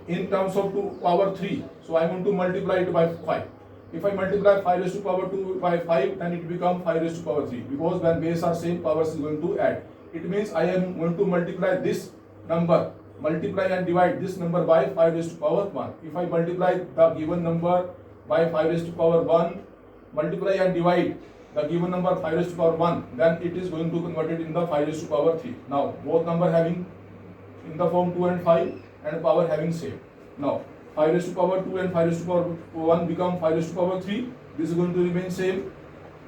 in terms of 2 power 3, so I want to multiply it by 5. If I multiply 5 raised to power 2 by 5, then it becomes 5 raised to power 3, because when base are same, powers is going to add. It means I am going to multiply this number, multiply and divide this number by 5 raised to power 1. If I multiply the given number by 5 raised to power 1, multiply and divide the given number 5 raised to power 1, then it is going to convert it in the 5 raised to power 3. Now both number having in the form 2 and 5 and power having same. Now 5 raised to power 2 and 5 raised to power 1 become 5 raised to power 3. This is going to remain same.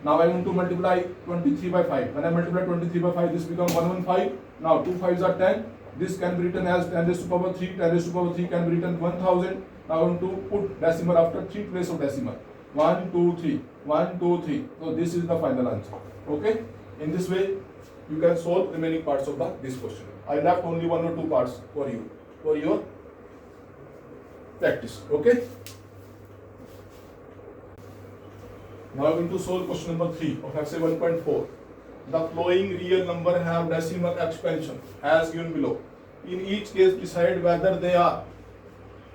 Now I want to multiply 23 by 5. When I multiply 23 by 5, this becomes 115. Now 2 5s are 10. This can be written as 10 raised to power 3. 10 raised to power 3 can be written 1000. Now I want to put decimal after 3 place of decimal. 1, 2, 3. 1, 2, 3. So this is the final answer. Okay. In this way, you can solve remaining parts of this question. I left only 1 or 2 parts for you, for your practice. Okay. Now I'm going to solve question number 3 of exercise 1.4. The following real number have decimal expansion as given below. In each case, decide whether they are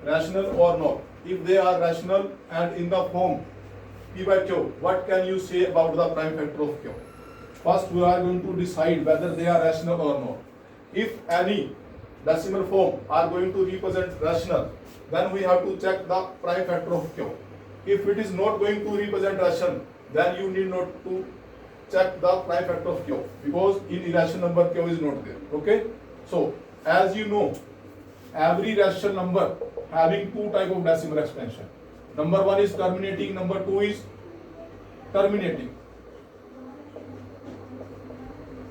rational or not. If they are rational and in the form P by Q, what can you say about the prime factor of Q? First, we are going to decide whether they are rational or not. If any decimal form are going to represent rational, then we have to check the prime factor of Q. If it is not going to represent rational, then you need not to check the prime factor of Q, because in irrational number Q is not there. Okay. So as you know, every rational number having 2 type of decimal expansion. Number 1 is terminating, number 2 is terminating.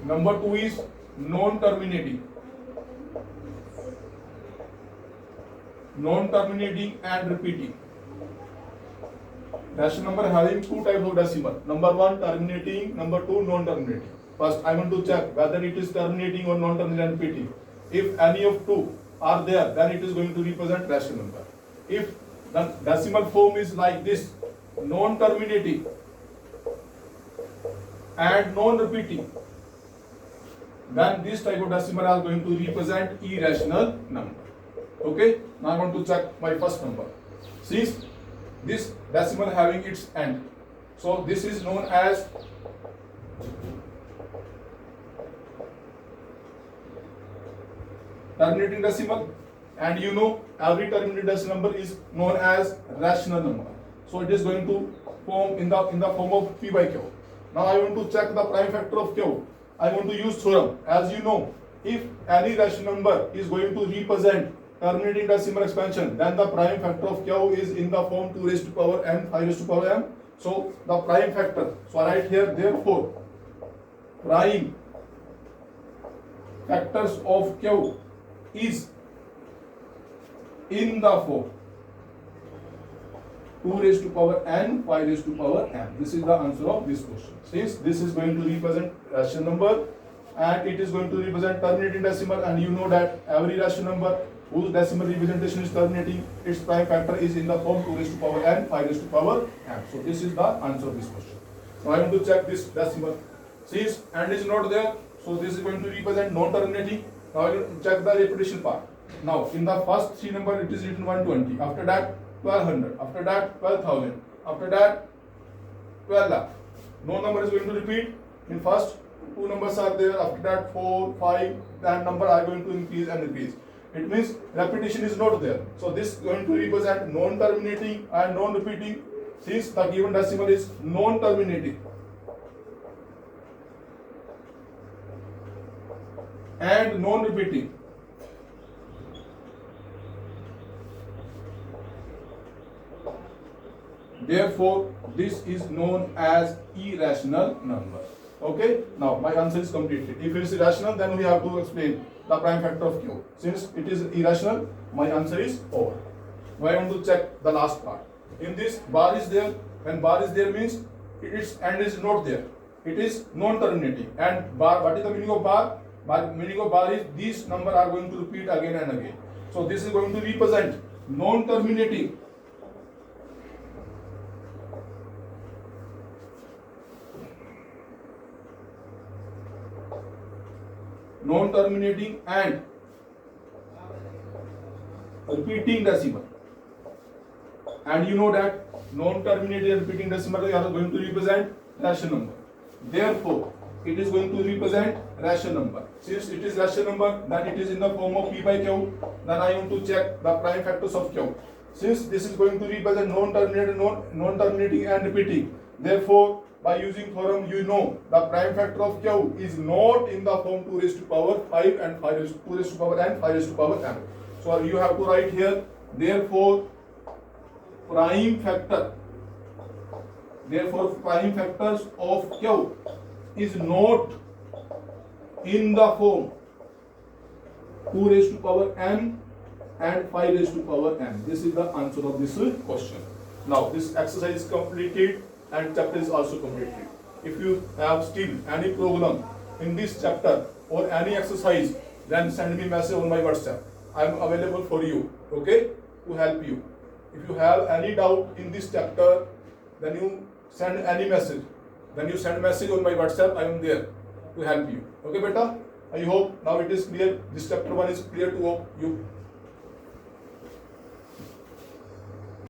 Number 2 is non-terminating. Non-terminating and repeating. Rational number having 2 types of decimal. Number 1 terminating, number 2 non-terminating. First I want to check whether it is terminating or non-terminating and repeating. If any of 2 are there, then it is going to represent rational number. If the decimal form is like this, non-terminating and non-repeating, then this type of decimal are going to represent irrational number. Okay. Now I want to check my first number. Since this decimal having its end, so this is known as terminating decimal, and you know every terminating decimal number is known as rational number. So it is going to form in the form of P by Q. Now I want to check the prime factor of Q. I want to use theorem. As you know, if any rational number is going to represent terminating decimal expansion, then the prime factor of Q is in the form 2 raised to power n, 5 raised to power m. So the prime factor, so I write here, therefore prime factors of Q is in the form 2 raised to power n, 5 raised to power m. This is the answer of this question. Since this is going to represent rational number and it is going to represent terminating decimal, and you know that every rational number whose decimal representation is terminating, its prime factor is in the form 2 raised to power n, 5 raised to power m. So this is the answer of this question. Now I want to check this decimal. Since n is not there, so this is going to represent non-terminating. Now I will check the repetition part. Now in the first 3 number it is written 120. After that 1200. After that 12,000. After that 12 lakh. No number is going to repeat. In first 2 numbers are there. After that 4, 5. That number are going to increase and increase. It means repetition is not there. So this is going to represent non-terminating and non-repeating, since the given decimal is non-terminating and non-repeating. Therefore, this is known as irrational number. Okay. Now my answer is completed. If it is irrational, then we have to explain the prime factor of Q. Since it is irrational, my answer is over. Now I want to check the last part. In this, bar is there. When bar is there means its end is not there. It is non-terminating. And bar, what is the meaning of bar? Meaning of bar is these number are going to repeat again and again. So this is going to represent non-terminating. Non-terminating and repeating decimal. And you know that non-terminating and repeating decimal are going to represent rational number. Therefore, it is going to represent rational number. Since it is rational number, then it is in the form of P by Q. Then I want to check the prime factors of Q. Since this is going to represent non-terminating and repeating, therefore, by using theorem, you know the prime factor of Q is not in the form 2 raised to power 5 and 5 raised to 2 raised to power n, 5 raised to power n. So you have to write here, therefore, prime factors of Q is not in the form 2 raised to power n and 5 raised to power n. This is the answer of this question. Now this exercise is completed and chapter is also completed. If you have still any problem in this chapter or any exercise, then send me message on my WhatsApp. I am available for you, okay, to help you. If you have any doubt in this chapter, then you send any message. When you send message on my WhatsApp, I am there to help you. Okay, beta? I hope now it is clear. This chapter 1 is clear to you.